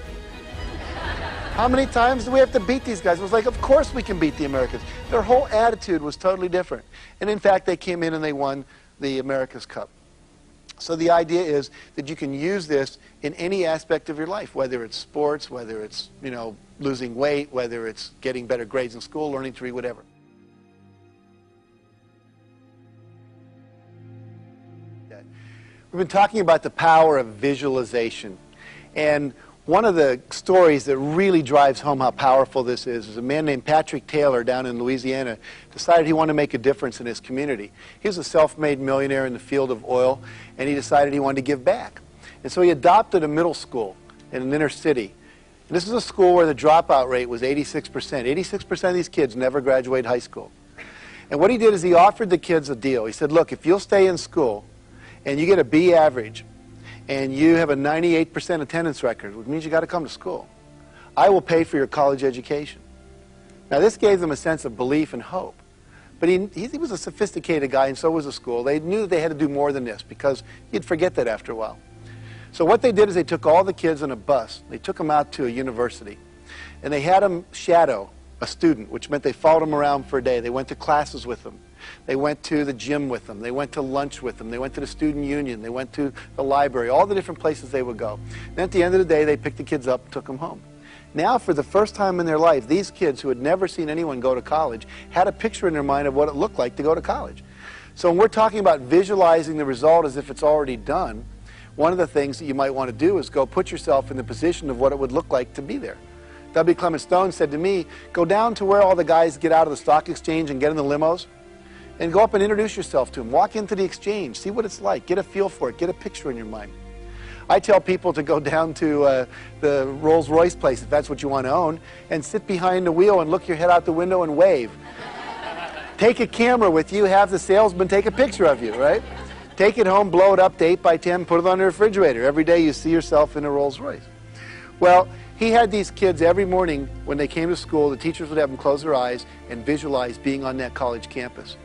How many times do we have to beat these guys? It was like, of course we can beat the Americans. Their whole attitude was totally different. And in fact, they came in and they won the America's Cup. So the idea is that you can use this in any aspect of your life, whether it's sports, whether it's, you know, losing weight, whether it's getting better grades in school, learning to read, whatever. We've been talking about the power of visualization. And one of the stories that really drives home how powerful this is a man named Patrick Taylor down in Louisiana decided he wanted to make a difference in his community. He was a self-made millionaire in the field of oil, and he decided he wanted to give back. And so he adopted a middle school in an inner city. And this is a school where the dropout rate was 86%. 86% of these kids never graduate high school. And what he did is he offered the kids a deal. He said, look, if you'll stay in school and you get a B average, and you have a 98% attendance record, which means you got to come to school, I will pay for your college education. Now, this gave them a sense of belief and hope. But he was a sophisticated guy, and so was the school. They knew that they had to do more than this, because you'd forget that after a while. So what they did is they took all the kids on a bus. They took them out to a university, and they had them shadow a student, which meant they followed them around for a day. They went to classes with them. They went to the gym with them. They went to lunch with them. They went to the student union. They went to the library, all the different places they would go. And at the end of the day, they picked the kids up and took them home. Now, for the first time in their life, these kids who had never seen anyone go to college had a picture in their mind of what it looked like to go to college. So when we're talking about visualizing the result as if it's already done, one of the things that you might want to do is go put yourself in the position of what it would look like to be there. W. Clement Stone said to me, go down to where all the guys get out of the stock exchange and get in the limos, and go up and introduce yourself to them. Walk into the exchange, see what it's like, get a feel for it, get a picture in your mind. I tell people to go down to the Rolls Royce place, if that's what you want to own, and sit behind the wheel and look your head out the window and wave. Take a camera with you, have the salesman take a picture of you, right? Take it home, blow it up to 8x10, put it on the refrigerator. Every day you see yourself in a Rolls Royce. Well, he had these kids every morning when they came to school, the teachers would have them close their eyes and visualize being on that college campus.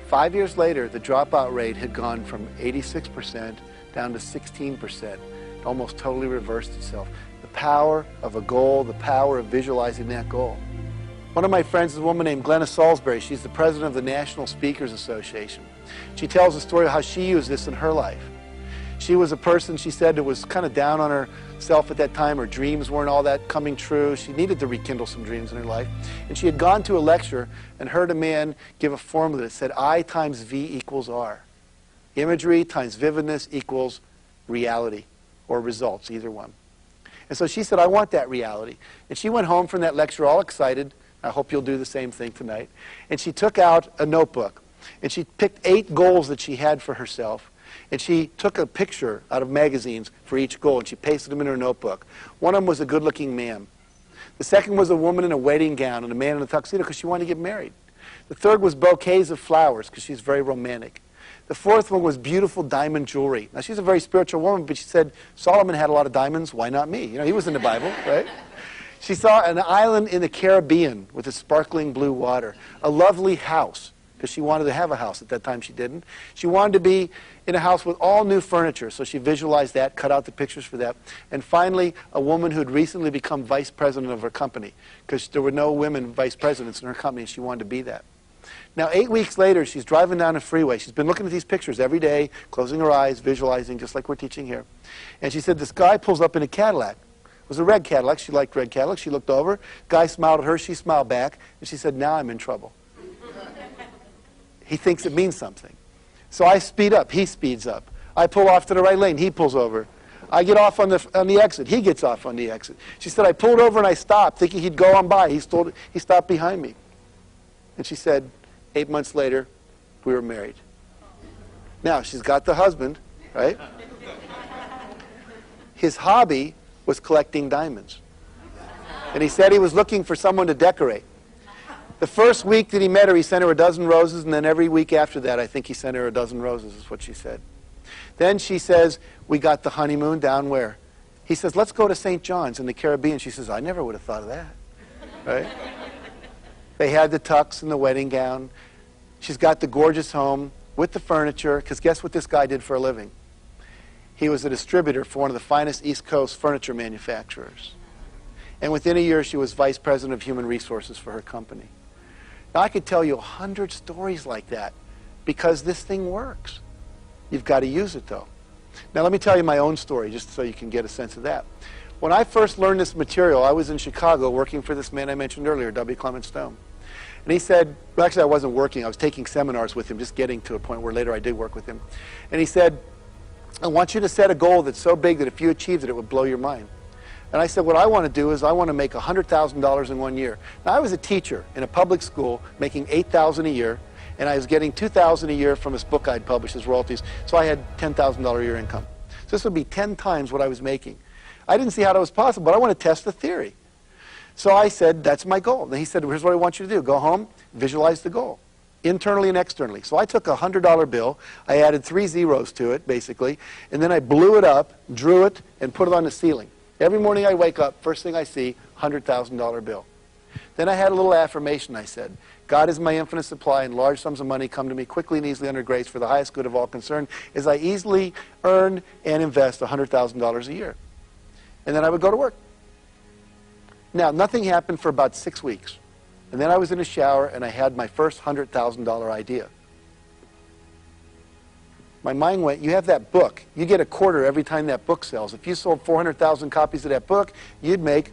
5 years later, the dropout rate had gone from 86% down to 16%. It almost totally reversed itself. The power of a goal, the power of visualizing that goal. One of my friends is a woman named Glenna Salisbury. She's the president of the National Speakers Association. She tells a story of how she used this in her life. She was a person, she said, that was kind of down on herself at that time. Her dreams weren't all that coming true. She needed to rekindle some dreams in her life. And she had gone to a lecture and heard a man give a formula that said I times V equals R. Imagery times vividness equals reality, or results, either one. And so she said, I want that reality. And she went home from that lecture all excited. I hope you'll do the same thing tonight. And she took out a notebook, and she picked 8 goals that she had for herself. And she took a picture out of magazines for each goal, and she pasted them in her notebook. One of them was a good-looking man. The second was a woman in a wedding gown and a man in a tuxedo because she wanted to get married. The third was bouquets of flowers because she's very romantic. The fourth one was beautiful diamond jewelry. Now, she's a very spiritual woman, but she said, Solomon had a lot of diamonds, why not me? You know, he was in the Bible, right? She saw an island in the Caribbean with its sparkling blue water, a lovely house, because she wanted to have a house. At that time, she didn't. She wanted to be in a house with all new furniture, so she visualized that, cut out the pictures for that. And finally, a woman who had recently become vice president of her company, because there were no women vice presidents in her company, and she wanted to be that. Now, 8 weeks later, she's driving down a freeway. She's been looking at these pictures every day, closing her eyes, visualizing, just like we're teaching here. And she said, this guy pulls up in a Cadillac. It was a red Cadillac. She liked red Cadillacs. She looked over. Guy smiled at her. She smiled back. And she said, now I'm in trouble. He thinks it means something. So I speed up. He speeds up. I pull off to the right lane. He pulls over. I get off on the exit. He gets off on the exit. She said, I pulled over and I stopped, thinking he'd go on by. He stopped behind me. And she said, 8 months later, we were married. Now, she's got the husband, right? His hobby was collecting diamonds. And he said he was looking for someone to decorate. The first week that he met her, he sent her a dozen roses, and then every week after that, I think he sent her a dozen roses, is what she said. Then she says, we got the honeymoon down where? He says, let's go to St. John's in the Caribbean. She says, I never would have thought of that, right? They had the tux and the wedding gown. She's got the gorgeous home with the furniture, because guess what this guy did for a living? He was a distributor for one of the finest East Coast furniture manufacturers. And within a year, she was vice president of human resources for her company. Now, I could tell you 100 stories like that because this thing works. You've got to use it, though. Now, let me tell you my own story, just so you can get a sense of that. When I first learned this material, I was in Chicago working for this man I mentioned earlier, W. Clement Stone. And he said, well, actually, I wasn't working. I was taking seminars with him, just getting to a point where later I did work with him. And he said, I want you to set a goal that's so big that if you achieved it, it would blow your mind. And I said, what I want to do is I want to make $100,000 in 1 year. Now, I was a teacher in a public school making $8,000 a year, and I was getting $2,000 a year from this book I'd published as royalties, so I had $10,000 a year income. So this would be 10 times what I was making. I didn't see how that was possible, but I want to test the theory. So I said, that's my goal. And he said, here's what I want you to do. Go home, visualize the goal, internally and externally. So I took a $100 bill, I added 3 zeros to it, basically, and then I blew it up, drew it, and put it on the ceiling. Every morning I wake up, first thing I see, $100,000 bill. Then I had a little affirmation. I said, God is my infinite supply, and large sums of money come to me quickly and easily under grace for the highest good of all concerned, as I easily earn and invest $100,000 a year. And then I would go to work. Now, nothing happened for about 6 weeks. And then I was in a shower, and I had my first $100,000 idea. My mind went, you have that book. You get a quarter every time that book sells. If you sold 400,000 copies of that book, you'd make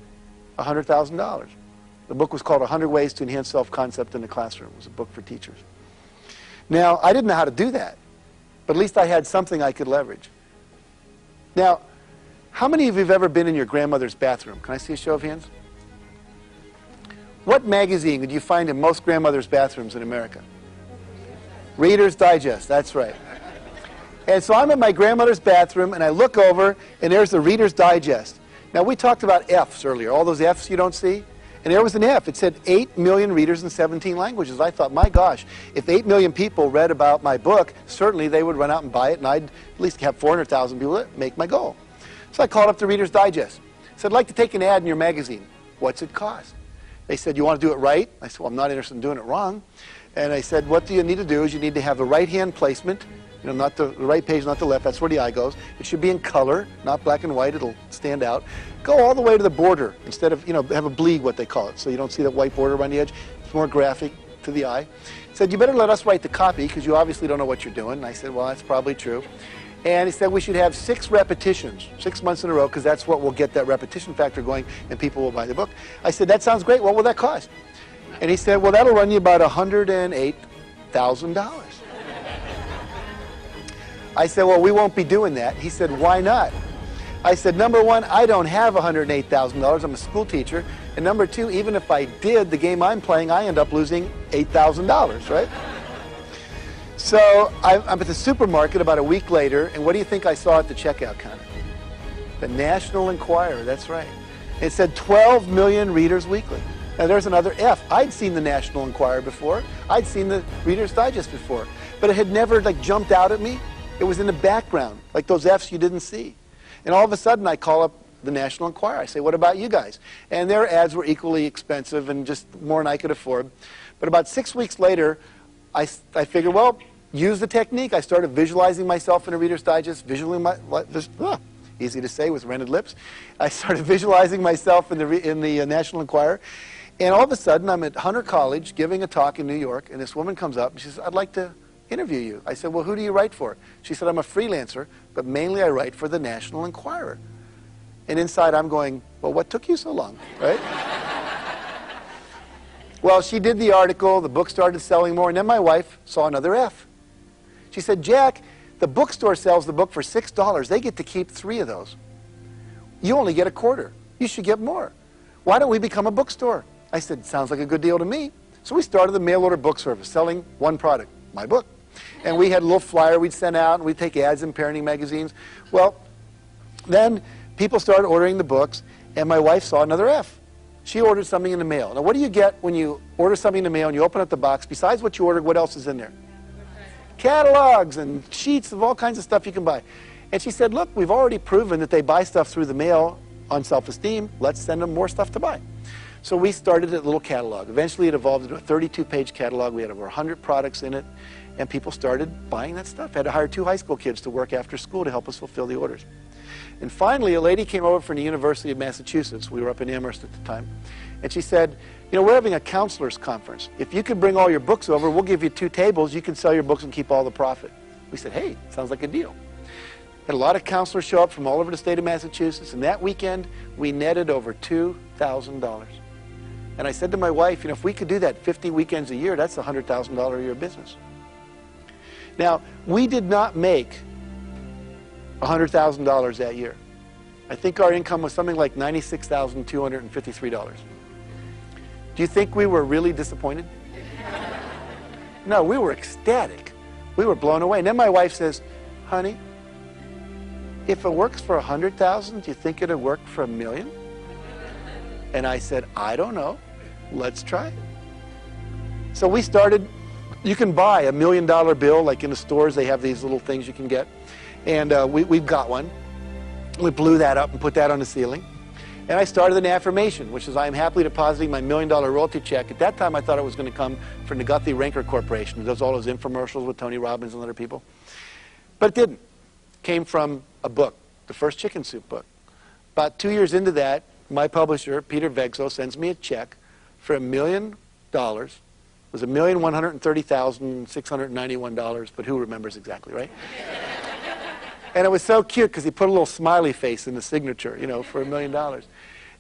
$100,000. The book was called 100 Ways to Enhance Self-Concept in the Classroom. It was a book for teachers. Now, I didn't know how to do that, but at least I had something I could leverage. Now, how many of you have ever been in your grandmother's bathroom? Can I see a show of hands? What magazine did you find in most grandmothers' bathrooms in America? Reader's Digest, that's right. And so I'm in my grandmother's bathroom, and I look over, and there's the Reader's Digest. Now, we talked about F's earlier, all those F's you don't see. And there was an F. It said 8 million readers in 17 languages. I thought, my gosh, if 8 million people read about my book, certainly they would run out and buy it, and I'd at least have 400,000 people that make my goal. So I called up the Reader's Digest. I said, I'd like to take an ad in your magazine. What's it cost? They said, you want to do it right? I said, well, I'm not interested in doing it wrong. And I said, what do you need to do is you need to have the right-hand placement, you know, not the right page, not the left. That's where the eye goes. It should be in color, not black and white. It'll stand out. Go all the way to the border instead of, you know, have a bleed, what they call it, so you don't see that white border around the edge. It's more graphic to the eye. He said, you better let us write the copy because you obviously don't know what you're doing. And I said, well, that's probably true. And he said we should have 6 repetitions, 6 months in a row, because that's what will get that repetition factor going and people will buy the book. I said, that sounds great. What will that cost? And he said, well, that'll run you about $108,000. I said, well, we won't be doing that. He said, why not? I said, number one, I don't have $108,000. I'm a school teacher. And number two, even if I did, the game I'm playing, I end up losing $8,000, right? So I'm at the supermarket about a week later, and what do you think I saw at the checkout counter? The National Enquirer, that's right. It said 12 million readers weekly. Now there's another F. I'd seen the National Enquirer before. I'd seen the Reader's Digest before. But it had never like jumped out at me. It was in the background, like those F's you didn't see. And all of a sudden I call up the National Enquirer. I say, what about you guys? And their ads were equally expensive and just more than I could afford. But about 6 weeks later, I figured, well, use the technique. I started visualizing myself in a Reader's Digest, easy to say with rented lips. I started visualizing myself in the National Enquirer. And all of a sudden, I'm at Hunter College giving a talk in New York, and this woman comes up and she says, I'd like to interview you. I said, well, who do you write for? She said, I'm a freelancer, but mainly I write for the National Enquirer. And inside I'm going, well, what took you so long, right? Well, she did the article, the book started selling more, and then my wife saw another F. She said, Jack, the bookstore sells the book for $6. They get to keep 3 of those. You only get a quarter. You should get more. Why don't we become a bookstore? I said, sounds like a good deal to me. So we started the mail order book service, selling one product, my book. And we had a little flyer we'd send out, and we'd take ads in parenting magazines. Well, then people started ordering the books, and my wife saw another F. She ordered something in the mail. Now, what do you get when you order something in the mail and you open up the box? Besides what you ordered, what else is in there? Catalogs and sheets of all kinds of stuff you can buy. And she said, look, we've already proven that they buy stuff through the mail on self-esteem. Let's send them more stuff to buy. So we started a little catalog. Eventually, it evolved into a 32-page catalog. We had over 100 products in it, and people started buying that stuff. I had to hire 2 high school kids to work after school to help us fulfill the orders. And finally, a lady came over from the University of Massachusetts. We were up in Amherst at the time. And she said, you know, we're having a counselors conference. If you could bring all your books over, we'll give you 2 tables. You can sell your books and keep all the profit. We said, hey, sounds like a deal. Had a lot of counselors show up from all over the state of Massachusetts. And that weekend, we netted over $2,000. And I said to my wife, you know, if we could do that 50 weekends a year, that's a $100,000 a year business. Now, we did not make $100,000 that year. I think our income was something like $96,253. Do you think we were really disappointed? No, we were ecstatic. We were blown away. And then my wife says, honey, if it works for 100,000, do you think it'll work for 1 million? And I said, I don't know. Let's try it. So we started, you can buy $1 million bill, like in the stores, they have these little things you can get. And we've got one. We blew that up and put that on the ceiling. And I started an affirmation, which is, I am happily depositing my $1 million royalty check. At that time, I thought it was going to come from the Guthrie Ranker Corporation, who does all those infomercials with Tony Robbins and other people. But it didn't. It came from a book, the first Chicken Soup book. About 2 years into that, my publisher, Peter Vegso, sends me a check for $1 million. It was $1,130,691, but who remembers exactly, right? And it was so cute because he put a little smiley face in the signature, you know, for $1 million. And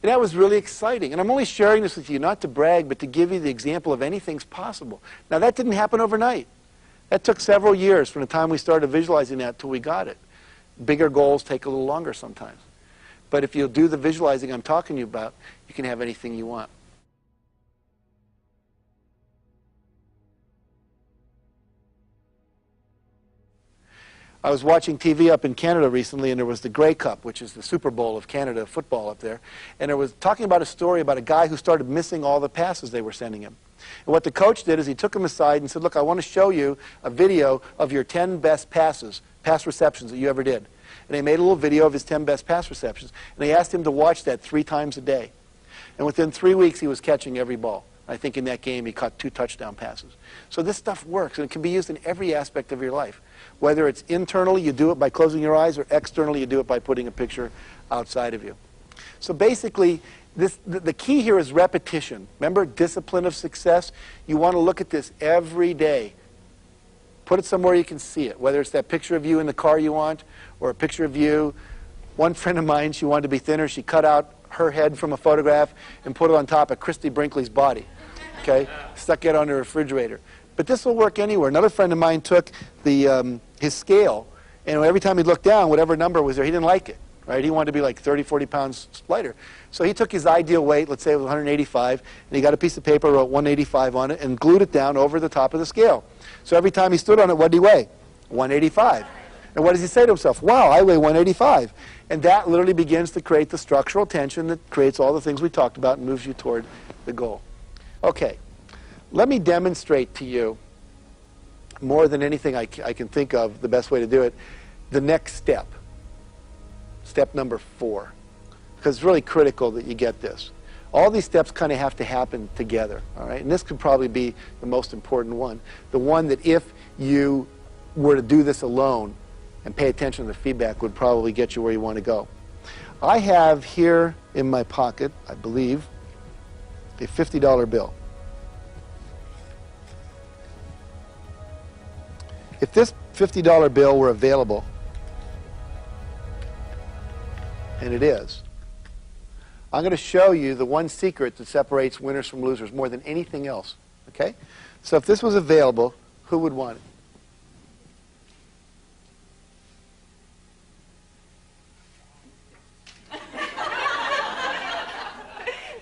that was really exciting. And I'm only sharing this with you not to brag, but to give you the example of anything's possible. Now, that didn't happen overnight. That took several years from the time we started visualizing that till we got it. Bigger goals take a little longer sometimes. But if you'll do the visualizing I'm talking to you about, you can have anything you want. I was watching TV up in Canada recently, and there was the Grey Cup, which is the Super Bowl of Canada football up there. And it was talking about a story about a guy who started missing all the passes they were sending him. And what the coach did is he took him aside and said, look, I want to show you a video of your 10 best pass receptions that you ever did. And they made a little video of his 10 best pass receptions. And they asked him to watch that 3 times a day. And within 3 weeks, he was catching every ball. I think in that game, he caught 2 touchdown passes. So this stuff works, and it can be used in every aspect of your life. Whether it's internally, you do it by closing your eyes, or externally, you do it by putting a picture outside of you. So basically, the key here is repetition. Remember, discipline of success? You want to look at this every day. Put it somewhere you can see it, whether it's that picture of you in the car you want, or a picture of you. One friend of mine, she wanted to be thinner. She cut out her head from a photograph and put it on top of Christy Brinkley's body. Okay? Stuck it on the refrigerator. But this will work anywhere. Another friend of mine took his scale, and every time he looked down, whatever number was there, he didn't like it. Right? He wanted to be like 30, 40 pounds lighter. So he took his ideal weight, let's say it was 185, and he got a piece of paper, wrote 185 on it, and glued it down over the top of the scale. So every time he stood on it, what did he weigh? 185. And what does he say to himself? Wow, I weigh 185. And that literally begins to create the structural tension that creates all the things we talked about and moves you toward the goal. Okay, let me demonstrate to you, more than anything I can think of, the best way to do it, the next step. Step number 4. Because it's really critical that you get this. All these steps kind of have to happen together, all right? And this could probably be the most important one. The one that if you were to do this alone and pay attention to the feedback would probably get you where you want to go. I have here in my pocket, I believe, a $50 bill. If this $50 bill were available, and it is, I'm going to show you the one secret that separates winners from losers more than anything else. Okay? So if this was available, who would want it?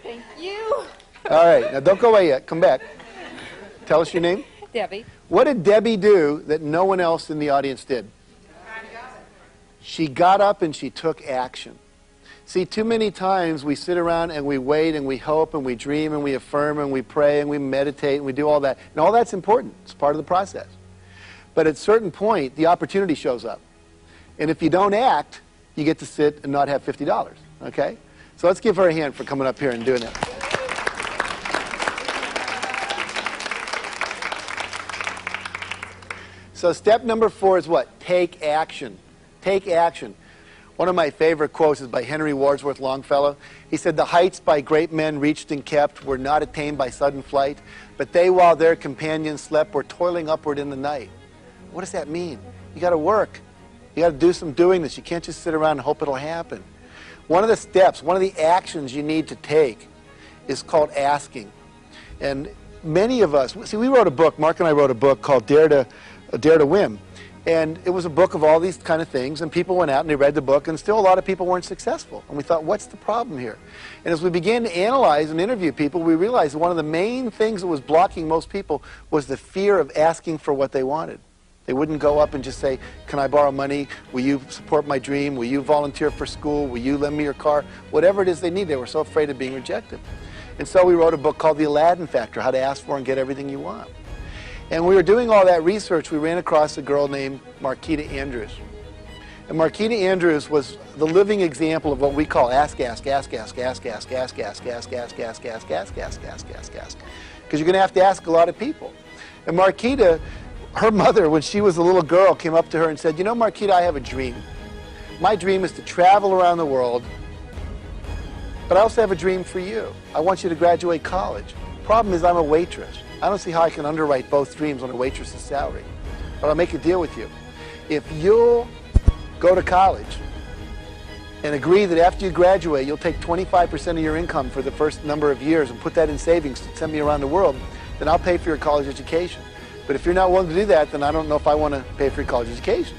Thank you. All right. Now don't go away yet. Come back. Tell us your name. Debbie. What did Debbie do that no one else in the audience did? She got up and she took action. See, too many times we sit around and we wait and we hope and we dream and we affirm and we pray and we meditate and we do all that. And all that's important. It's part of the process. But at a certain point, the opportunity shows up. And if you don't act, you get to sit and not have $50. Okay? So let's give her a hand for coming up here and doing that. So step number 4 is what? Take action. Take action. One of my favorite quotes is by Henry Wadsworth Longfellow. He said, "The heights by great men reached and kept were not attained by sudden flight, but they while their companions slept were toiling upward in the night." What does that mean? You got to work. You got to do some doing this. You can't just sit around and hope it'll happen. One of the steps, one of the actions you need to take is called asking. And many of us, see, we wrote a book, Mark and I wrote a book called Dare to Win. And it was a book of all these kind of things, and people went out and they read the book, and still a lot of people weren't successful. And we thought, what's the problem here? And as we began to analyze and interview people, we realized that one of the main things that was blocking most people was the fear of asking for what they wanted. They wouldn't go up and just say, "Can I borrow money? Will you support my dream? Will you volunteer for school? Will you lend me your car?" Whatever it is they need, they were so afraid of being rejected. And so we wrote a book called The Aladdin Factor, How to Ask For and Get Everything You Want. And we were doing all that research, we ran across a girl named Marquita Andrews. And Marquita Andrews was the living example of what we call ask, ask, ask, ask, ask, ask, ask, ask, ask, ask, ask, ask, ask, ask, ask, ask. Because you're going to have to ask a lot of people. And Marquita, her mother, when she was a little girl, came up to her and said, "You know, Marquita, I have a dream. My dream is to travel around the world, but I also have a dream for you. I want you to graduate college. Problem is I'm a waitress. I don't see how I can underwrite both dreams on a waitress's salary. But I'll make a deal with you. If you'll go to college and agree that after you graduate, you'll take 25% of your income for the first number of years and put that in savings to send me around the world, then I'll pay for your college education. But if you're not willing to do that, then I don't know if I want to pay for your college education."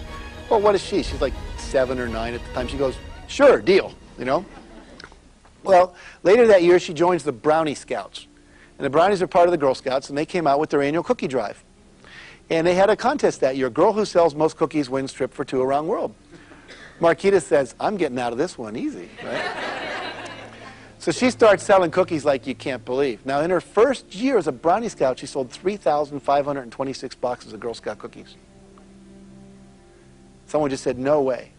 Well, what is she? She's like 7 or 9 at the time. She goes, "Sure, deal," you know. Well, later that year, she joins the Brownie Scouts. And the Brownies are part of the Girl Scouts, and they came out with their annual cookie drive. And they had a contest that year. Girl who sells most cookies wins trip for 2 around world. Marquita says, "I'm getting out of this one easy," right? So she starts selling cookies like you can't believe. Now, in her first year as a Brownie Scout, she sold 3,526 boxes of Girl Scout cookies. Someone just said, "No way."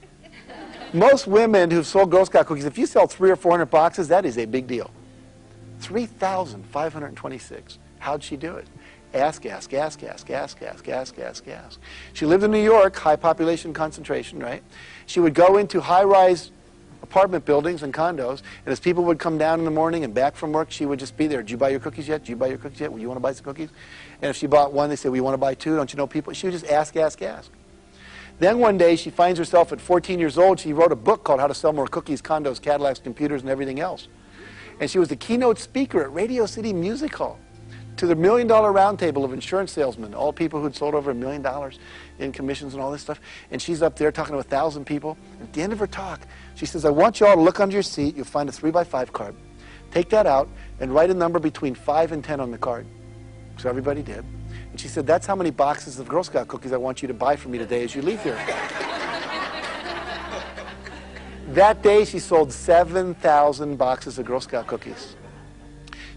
Most women who've sold Girl Scout cookies, if you sell 300 or 400 boxes, that is a big deal. 3,526. How'd she do it? Ask, ask, ask, ask, ask, ask, ask, ask, ask. She lived in New York, high population concentration, right? She would go into high-rise apartment buildings and condos, and as people would come down in the morning and back from work, she would just be there. "Did you buy your cookies yet? Did you buy your cookies yet? Well, you want to buy some cookies?" And if she bought one, they said, "We want to buy 2. Don't you know people?" She would just ask, ask, ask. Then one day, she finds herself at 14 years old. She wrote a book called How to Sell More Cookies, Condos, Cadillacs, Computers, and Everything Else. And she was the keynote speaker at Radio City Music Hall to the $1 Million Roundtable of insurance salesmen, all people who'd sold over $1 million in commissions and all this stuff. And she's up there talking to 1,000 people. At the end of her talk, she says, "I want you all to look under your seat. You'll find a 3x5 card. Take that out and write a number between 5 and 10 on the card." So everybody did. And she said, "That's how many boxes of Girl Scout cookies I want you to buy for me today as you leave here." That day, she sold 7,000 boxes of Girl Scout cookies.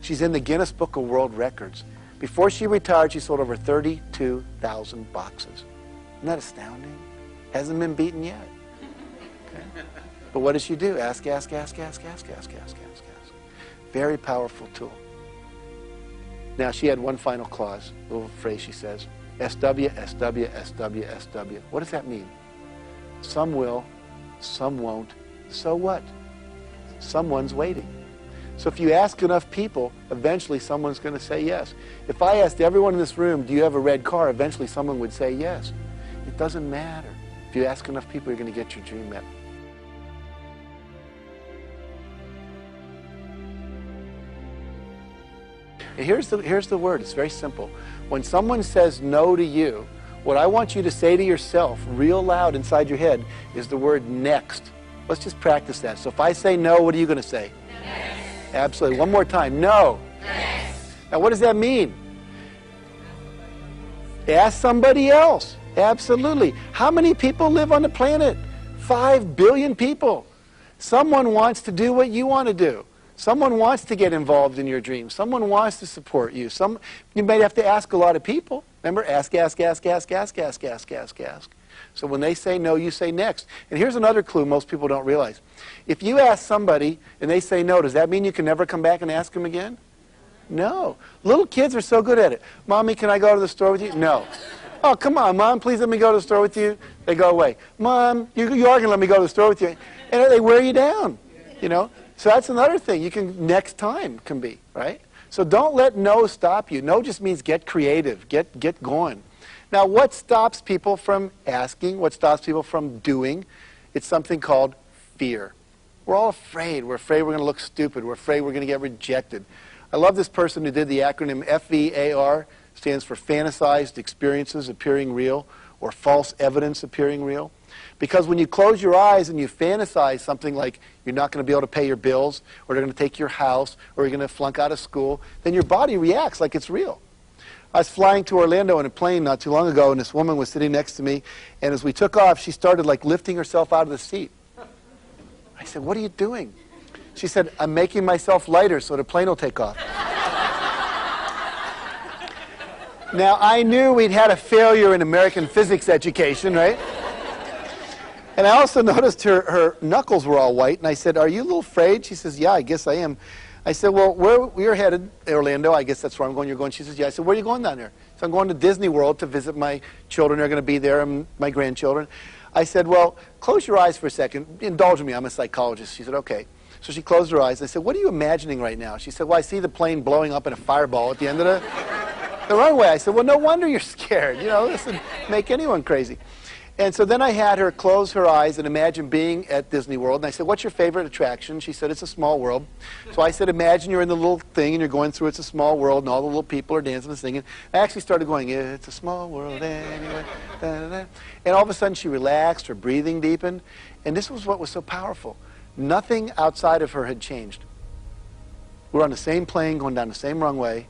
She's in the Guinness Book of World Records. Before she retired, she sold over 32,000 boxes. Isn't that astounding? Hasn't been beaten yet. Okay. But what does she do? Ask, ask, ask, ask, ask, ask, ask, ask, ask. Very powerful tool. Now, she had one final clause, a little phrase she says, SW, SW, SW, SW. What does that mean? Some will, some won't. So what? Someone's waiting. So if you ask enough people, eventually someone's going to say yes. If I asked everyone in this room, do you have a red car? Eventually someone would say yes. It doesn't matter. If you ask enough people, you're going to get your dream met. And here's the word. It's very simple. When someone says no to you, what I want you to say to yourself real loud inside your head is the word next. Let's just practice that. So if I say no, what are you going to say? Next. Absolutely. One more time. No. Next. Now what does that mean? Ask somebody else. Absolutely. How many people live on the planet? 5 billion people. Someone wants to do what you want to do. Someone wants to get involved in your dreams. Someone wants to support you. You might have to ask a lot of people. Remember, ask, ask, ask, ask, ask, ask, ask, ask, ask. So when they say no, you say next. And here's another clue most people don't realize. If you ask somebody and they say no, does that mean you can never come back and ask them again? No. Little kids are so good at it. Mommy, can I go to the store with you? No. Oh, come on, Mom, please let me go to the store with you. They go away. Mom, you are going to let me go to the store with you. And they wear you down, you know. So that's another thing you can, next time can be, right? So don't let no stop you. No just means get creative, get going. Now what stops people from asking? What stops people from doing? It's something called fear. We're all afraid. We're afraid we're going to look stupid. We're afraid we're going to get rejected. I love this person who did the acronym FEAR, stands for fantasized experiences appearing real, or false evidence appearing real. Because when you close your eyes and you fantasize something like you're not going to be able to pay your bills, or they're going to take your house, or you're going to flunk out of school, then your body reacts like it's real. I was flying to Orlando in a plane not too long ago, and this woman was sitting next to me, and as we took off, she started like lifting herself out of the seat. I said, "What are you doing?" She said, "I'm making myself lighter so the plane will take off." Now, I knew we'd had a failure in American physics education, right? And I also noticed her knuckles were all white, and I said, "Are you a little afraid?" She says, "Yeah, I guess I am." I said, "Well, we're headed to Orlando. I guess that's where I'm going. You're going?" She says, "Yeah." I said, "Where are you going down there?" So I'm going to Disney World to visit my children. They're going to be there, and my grandchildren. I said, "Well, close your eyes for a second. Indulge me. I'm a psychologist." She said, "Okay." So she closed her eyes. I said, "What are you imagining right now?" She said, "Well, I see the plane blowing up in a fireball at the end of the runway." I said, "Well, no wonder you're scared. You know, this would make anyone crazy." And so then I had her close her eyes and imagine being at Disney World. And I said, "What's your favorite attraction?" She said, "It's a small world." So I said, "Imagine you're in the little thing and you're going through It's a Small World and all the little people are dancing and singing." I actually started going, "It's a small world anyway." Da, da, da. And all of a sudden she relaxed, her breathing deepened. And this was what was so powerful. Nothing outside of her had changed. We're on the same plane going down the same runway.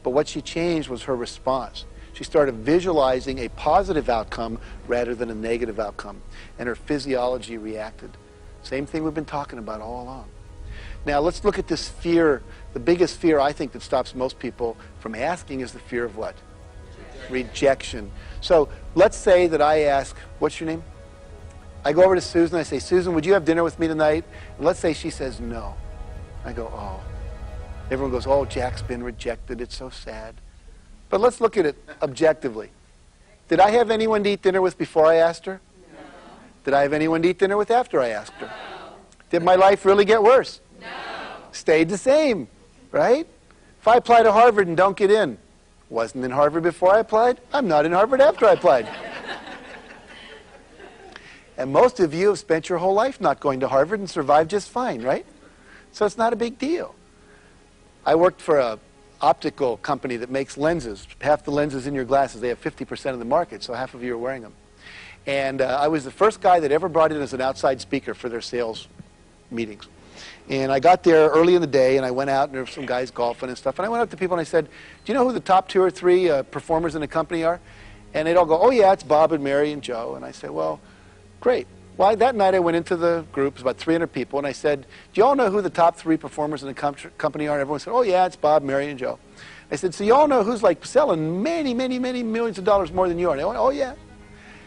But what she changed was her response. She started visualizing a positive outcome rather than a negative outcome. And her physiology reacted. Same thing we've been talking about all along. Now let's look at this fear. The biggest fear I think that stops most people from asking is the fear of what? Rejection. So let's say that I ask, "What's your name?" I go over to Susan. I say, "Susan, would you have dinner with me tonight?" And let's say she says no. I go, "Oh." Everyone goes, "Oh, Jack's been rejected. It's so sad." But let's look at it objectively. Did I have anyone to eat dinner with before I asked her? No. Did I have anyone to eat dinner with after I asked her? No. Did my life really get worse? No. Stayed the same, right? If I apply to Harvard and don't get in, wasn't in Harvard before I applied, I'm not in Harvard after I applied. And most of you have spent your whole life not going to Harvard and survived just fine, right? So it's not a big deal. I worked for a optical company that makes lenses. Half the lenses in your glasses, they have 50% of the market, so half of you are wearing them. And I was the first guy that ever brought in as an outside speaker for their sales meetings. And I got there early in the day, and I went out, and there were some guys golfing and stuff. And I went up to people, and I said, "Do you know who the top 2 or 3 performers in the company are?" And they'd all go, "Oh, yeah, it's Bob and Mary and Joe." And I said, "Well, great. Well, that night I went into the group, it was about 300 people, and I said, do you all know who the top 3 performers in the company are? And everyone said, oh yeah, it's Bob, Mary, and Joe. I said, so you all know who's like selling many, many, many millions of dollars more than you are? And they went, oh yeah.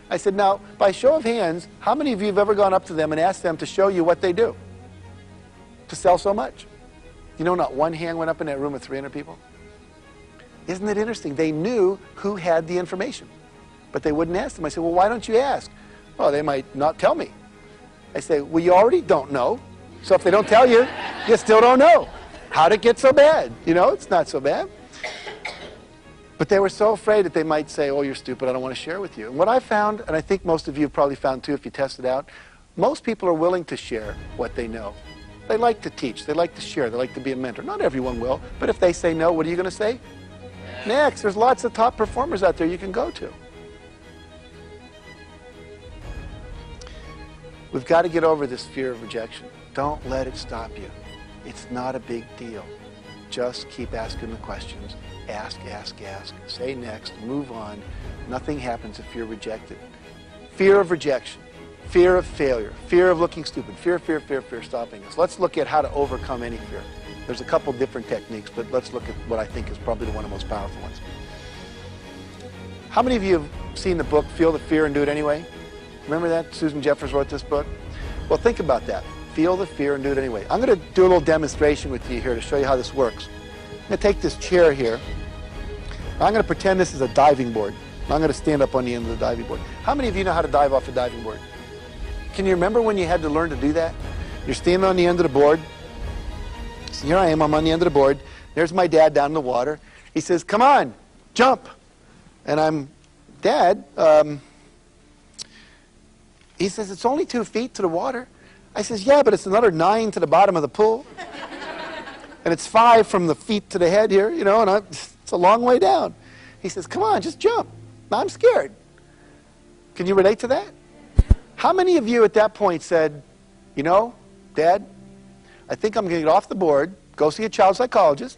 I said, now, by show of hands, how many of you have ever gone up to them and asked them to show you what they do to sell so much? You know, not one hand went up in that room of 300 people. Isn't it interesting? They knew who had the information, but they wouldn't ask them. I said, well, why don't you ask? Oh, they might not tell me. I say, well, you already don't know. So if they don't tell you, you still don't know. How'd it get so bad? You know, it's not so bad. But they were so afraid that they might say, oh, you're stupid, I don't want to share with you. And what I found, and I think most of you have probably found too if you test it out, most people are willing to share what they know. They like to teach, they like to share, they like to be a mentor. Not everyone will, but if they say no, what are you going to say? Next. There's lots of top performers out there you can go to. We've got to get over this fear of rejection. Don't let it stop you. It's not a big deal. Just keep asking the questions. Ask, ask, ask. Say next. Move on. Nothing happens if you're rejected. Fear of rejection. Fear of failure. Fear of looking stupid. Fear, fear, fear, fear stopping us. Let's look at how to overcome any fear. There's a couple different techniques, but let's look at what I think is probably one of the most powerful ones. How many of you have seen the book, Feel the Fear and Do It Anyway? Remember that? Susan Jeffers wrote this book. Well, think about that. Feel the fear and do it anyway. I'm going to do a little demonstration with you here to show you how this works. I'm going to take this chair here. I'm going to pretend this is a diving board. I'm going to stand up on the end of the diving board. How many of you know how to dive off a diving board? Can you remember when you had to learn to do that? You're standing on the end of the board. So here I am. I'm on the end of the board. There's my dad down in the water. He says, come on, jump. And I'm, Dad, he says, it's only 2 feet to the water. I says, yeah, but it's another 9 to the bottom of the pool. And it's 5 from the feet to the head here, you know, and it's a long way down. He says, come on, just jump. I'm scared. Can you relate to that? How many of you at that point said, you know, Dad, I think I'm going to get off the board, go see a child psychologist,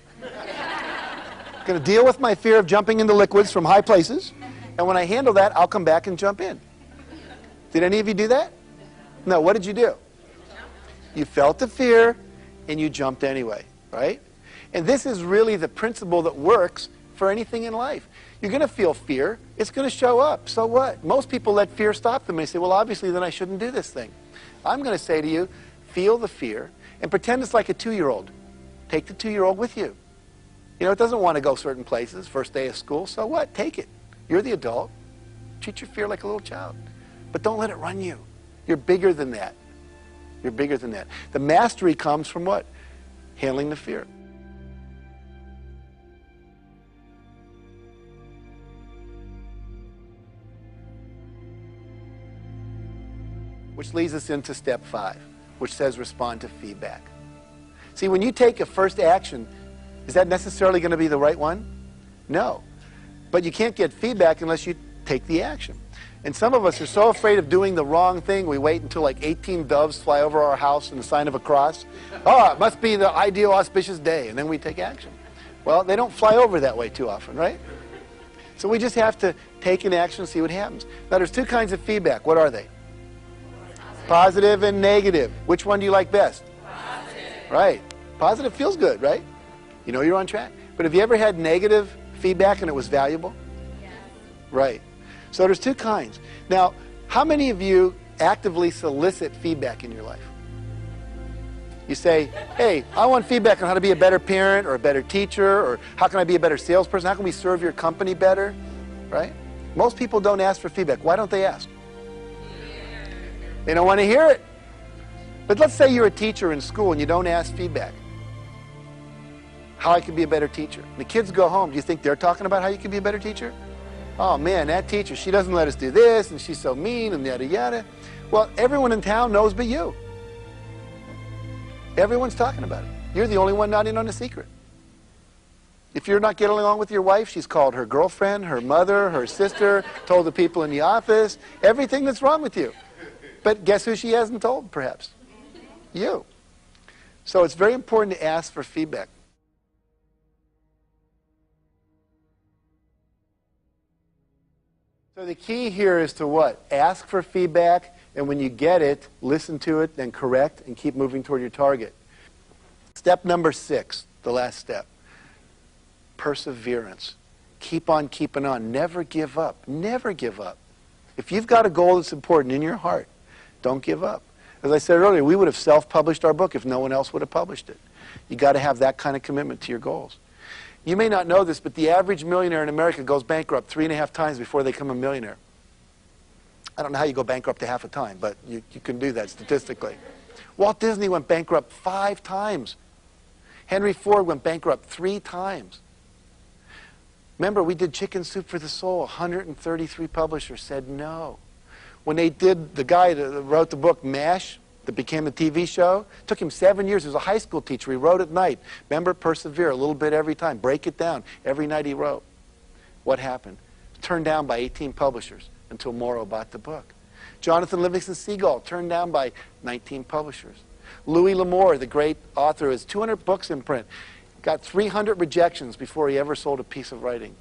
going to deal with my fear of jumping into liquids from high places, and when I handle that, I'll come back and jump in. Did any of you do that? No, what did you do? You felt the fear, and you jumped anyway, right? And this is really the principle that works for anything in life. You're going to feel fear. It's going to show up. So what? Most people let fear stop them. They say, well, obviously, then I shouldn't do this thing. I'm going to say to you, feel the fear, and pretend it's like a 2-year-old. Take the 2-year-old with you. You know, it doesn't want to go certain places, first day of school. So what? Take it. You're the adult. Treat your fear like a little child. But don't let it run you. You're bigger than that. You're bigger than that. The mastery comes from what? Handling the fear. Which leads us into step 5, which says respond to feedback. See, when you take a first action, is that necessarily going to be the right one? No. But you can't get feedback unless you take the action. And some of us are so afraid of doing the wrong thing, we wait until like 18 doves fly over our house in the sign of a cross. Oh, it must be the ideal auspicious day, and then we take action. Well, they don't fly over that way too often, right? So we just have to take an action and see what happens. Now, there's 2 kinds of feedback. What are they? Positive and negative. Which one do you like best? Positive. Right. Positive feels good, right? You know you're on track. But have you ever had negative feedback and it was valuable? Yes. Right. So there's 2 kinds. Now, how many of you actively solicit feedback in your life? You say, hey, I want feedback on how to be a better parent or a better teacher, or how can I be a better salesperson? How can we serve your company better? Right? Most people don't ask for feedback. Why don't they ask? They don't want to hear it. But let's say you're a teacher in school and you don't ask feedback. How I can be a better teacher. The kids go home. Do you think they're talking about how you can be a better teacher? Oh man, that teacher, she doesn't let us do this, and she's so mean, and yada yada. Well, everyone in town knows but you. Everyone's talking about it. You're the only one not in on the secret. If you're not getting along with your wife, she's called her girlfriend, her mother, her sister, told the people in the office, everything that's wrong with you. But guess who she hasn't told, perhaps? You. So it's very important to ask for feedback. So the key here is to what? Ask for feedback, And when you get it, listen to it, then correct, and keep moving toward your target. Step number 6, the last step. Perseverance. Keep on keeping on. Never give up. Never give up. If you've got a goal that's important in your heart, don't give up. As I said earlier, we would have self-published our book if no one else would have published it. You got to have that kind of commitment to your goals. You may not know this, but the average millionaire in America goes bankrupt 3.5 times before they become a millionaire. I don't know how you go bankrupt a half a time, but you can do that statistically. Walt Disney went bankrupt 5 times. Henry Ford went bankrupt 3 times. Remember, we did Chicken Soup for the Soul. 133 publishers said no. When they did, the guy that wrote the book, MASH, that became a TV show, it took him 7 years. He was a high school teacher. He wrote at night. Remember, persevere a little bit every time. Break it down. Every night he wrote. What happened? Turned down by 18 publishers until Morrow bought the book. Jonathan Livingston Seagull, turned down by 19 publishers. Louis L'Amour, the great author, has 200 books in print. Got 300 rejections before he ever sold a piece of writing.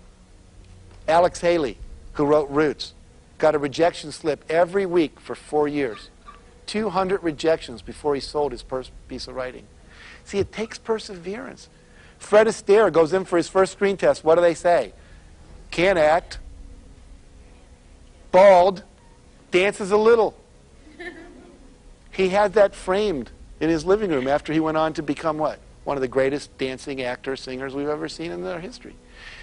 Alex Haley, who wrote Roots, got a rejection slip every week for 4 years. 200 rejections before he sold his first piece of writing. See, it takes perseverance. Fred Astaire goes in for his first screen test. What do they say? Can't act. Bald. Dances a little. He had that framed in his living room after he went on to become what? One of the greatest dancing actors, singers we've ever seen in their history.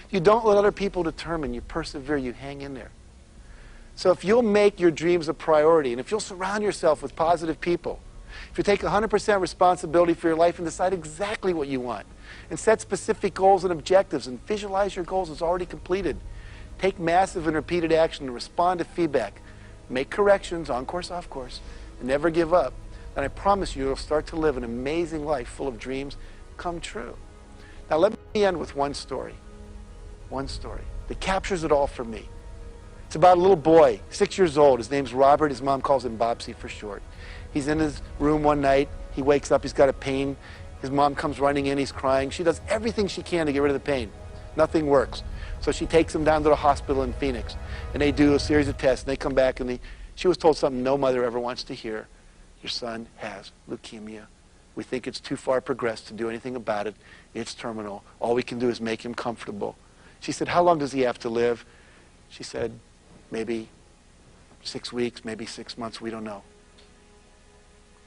You don't let other people determine. You persevere. You hang in there. So if you'll make your dreams a priority, and if you'll surround yourself with positive people, if you take 100% responsibility for your life and decide exactly what you want, and set specific goals and objectives, and visualize your goals as already completed, take massive and repeated action to respond to feedback, make corrections, on course, off course, and never give up, then I promise you, you'll start to live an amazing life full of dreams come true. Now let me end with one story that captures it all for me. It's about a little boy, 6 years old. His name's Robert. His mom calls him Bobsy for short. He's in his room one night. He wakes up. He's got a pain. His mom comes running in. He's crying. She does everything she can to get rid of the pain. Nothing works. So she takes him down to the hospital in Phoenix. And they do a series of tests. And they come back. And she was told something no mother ever wants to hear. Your son has leukemia. We think it's too far progressed to do anything about it. It's terminal. All we can do is make him comfortable. She said, how long does he have to live? She said, maybe 6 weeks, maybe 6 months, we don't know.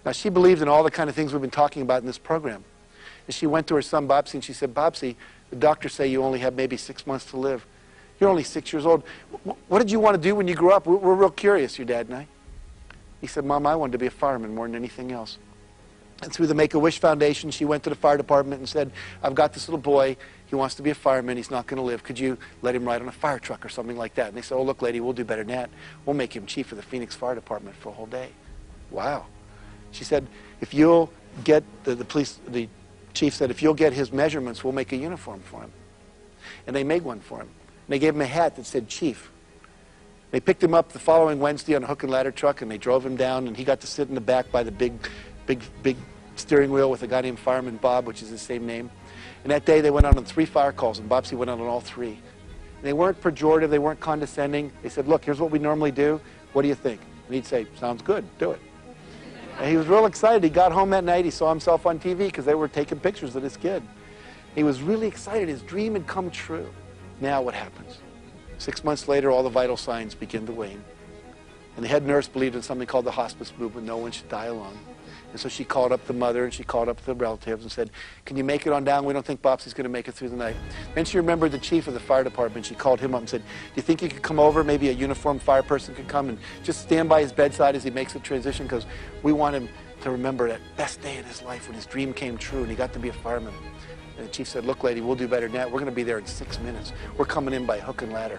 Now, she believed in all the kind of things we've been talking about in this program. And she went to her son, Bobsy, and she said, Bobsy, the doctors say you only have maybe 6 months to live. You're only 6 years old. What did you want to do when you grew up? We're real curious, your dad and I. He said, Mom, I wanted to be a fireman more than anything else. And through the Make-A-Wish Foundation, she went to the fire department and said, I've got this little boy. He wants to be a fireman. He's not going to live. Could you let him ride on a fire truck or something like that? And they said, oh, look, lady, we'll do better than that. We'll make him chief of the Phoenix Fire Department for a whole day. Wow. She said, if you'll get, the chief said, if you'll get his measurements, we'll make a uniform for him. And they made one for him. And they gave him a hat that said chief. They picked him up the following Wednesday on a hook and ladder truck, and they drove him down, and he got to sit in the back by the big steering wheel with a guy named Fireman Bob, which is his same name. And that day they went out on 3 fire calls, and Bobsy went out on all 3. And they weren't pejorative, they weren't condescending. They said, look, here's what we normally do. What do you think? And he'd say, sounds good, do it. And he was real excited. He got home that night, he saw himself on TV because they were taking pictures of this kid. He was really excited. His dream had come true. Now what happens? 6 months later, all the vital signs begin to wane. And the head nurse believed in something called the hospice movement. No one should die alone. And so she called up the mother and she called up the relatives and said, can you make it on down? We don't think Bobsy's going to make it through the night. Then she remembered the chief of the fire department. She called him up and said, do you think you could come over? Maybe a uniformed fire person could come and just stand by his bedside as he makes the transition, because we want him to remember that best day in his life when his dream came true and he got to be a fireman. And the chief said, look, lady, we'll do better than that. We're going to be there in 6 minutes. We're coming in by hook and ladder.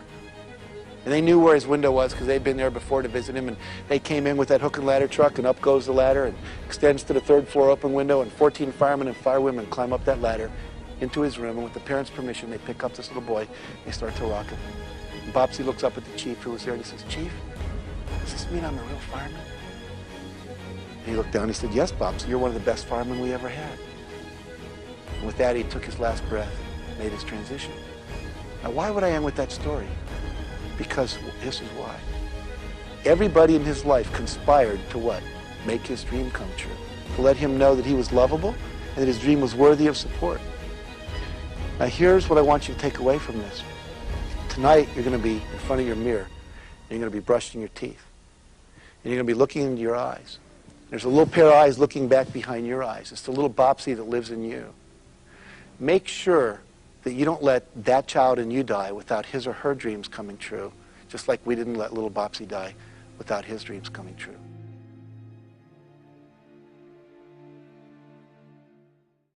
And they knew where his window was because they'd been there before to visit him. And they came in with that hook and ladder truck, and up goes the ladder and extends to the 3rd floor open window. And 14 firemen and firewomen climb up that ladder into his room. And with the parents' permission, they pick up this little boy. They start to rock him. And Bobsy looks up at the chief who was there and he says, Chief, does this mean I'm a real fireman? And he looked down and he said, yes, Bobsy, you're one of the best firemen we ever had. And with that, he took his last breath, made his transition. Now, why would I end with that story? Because this is why. Everybody in his life conspired to what? Make his dream come true. To let him know that he was lovable and that his dream was worthy of support. Now here's what I want you to take away from this. Tonight you're going to be in front of your mirror and you're going to be brushing your teeth. And you're going to be looking into your eyes. There's a little pair of eyes looking back behind your eyes. It's the little Bopsy that lives in you. Make sure that you don't let that child in you die without his or her dreams coming true, just like we didn't let little Bopsy die without his dreams coming true.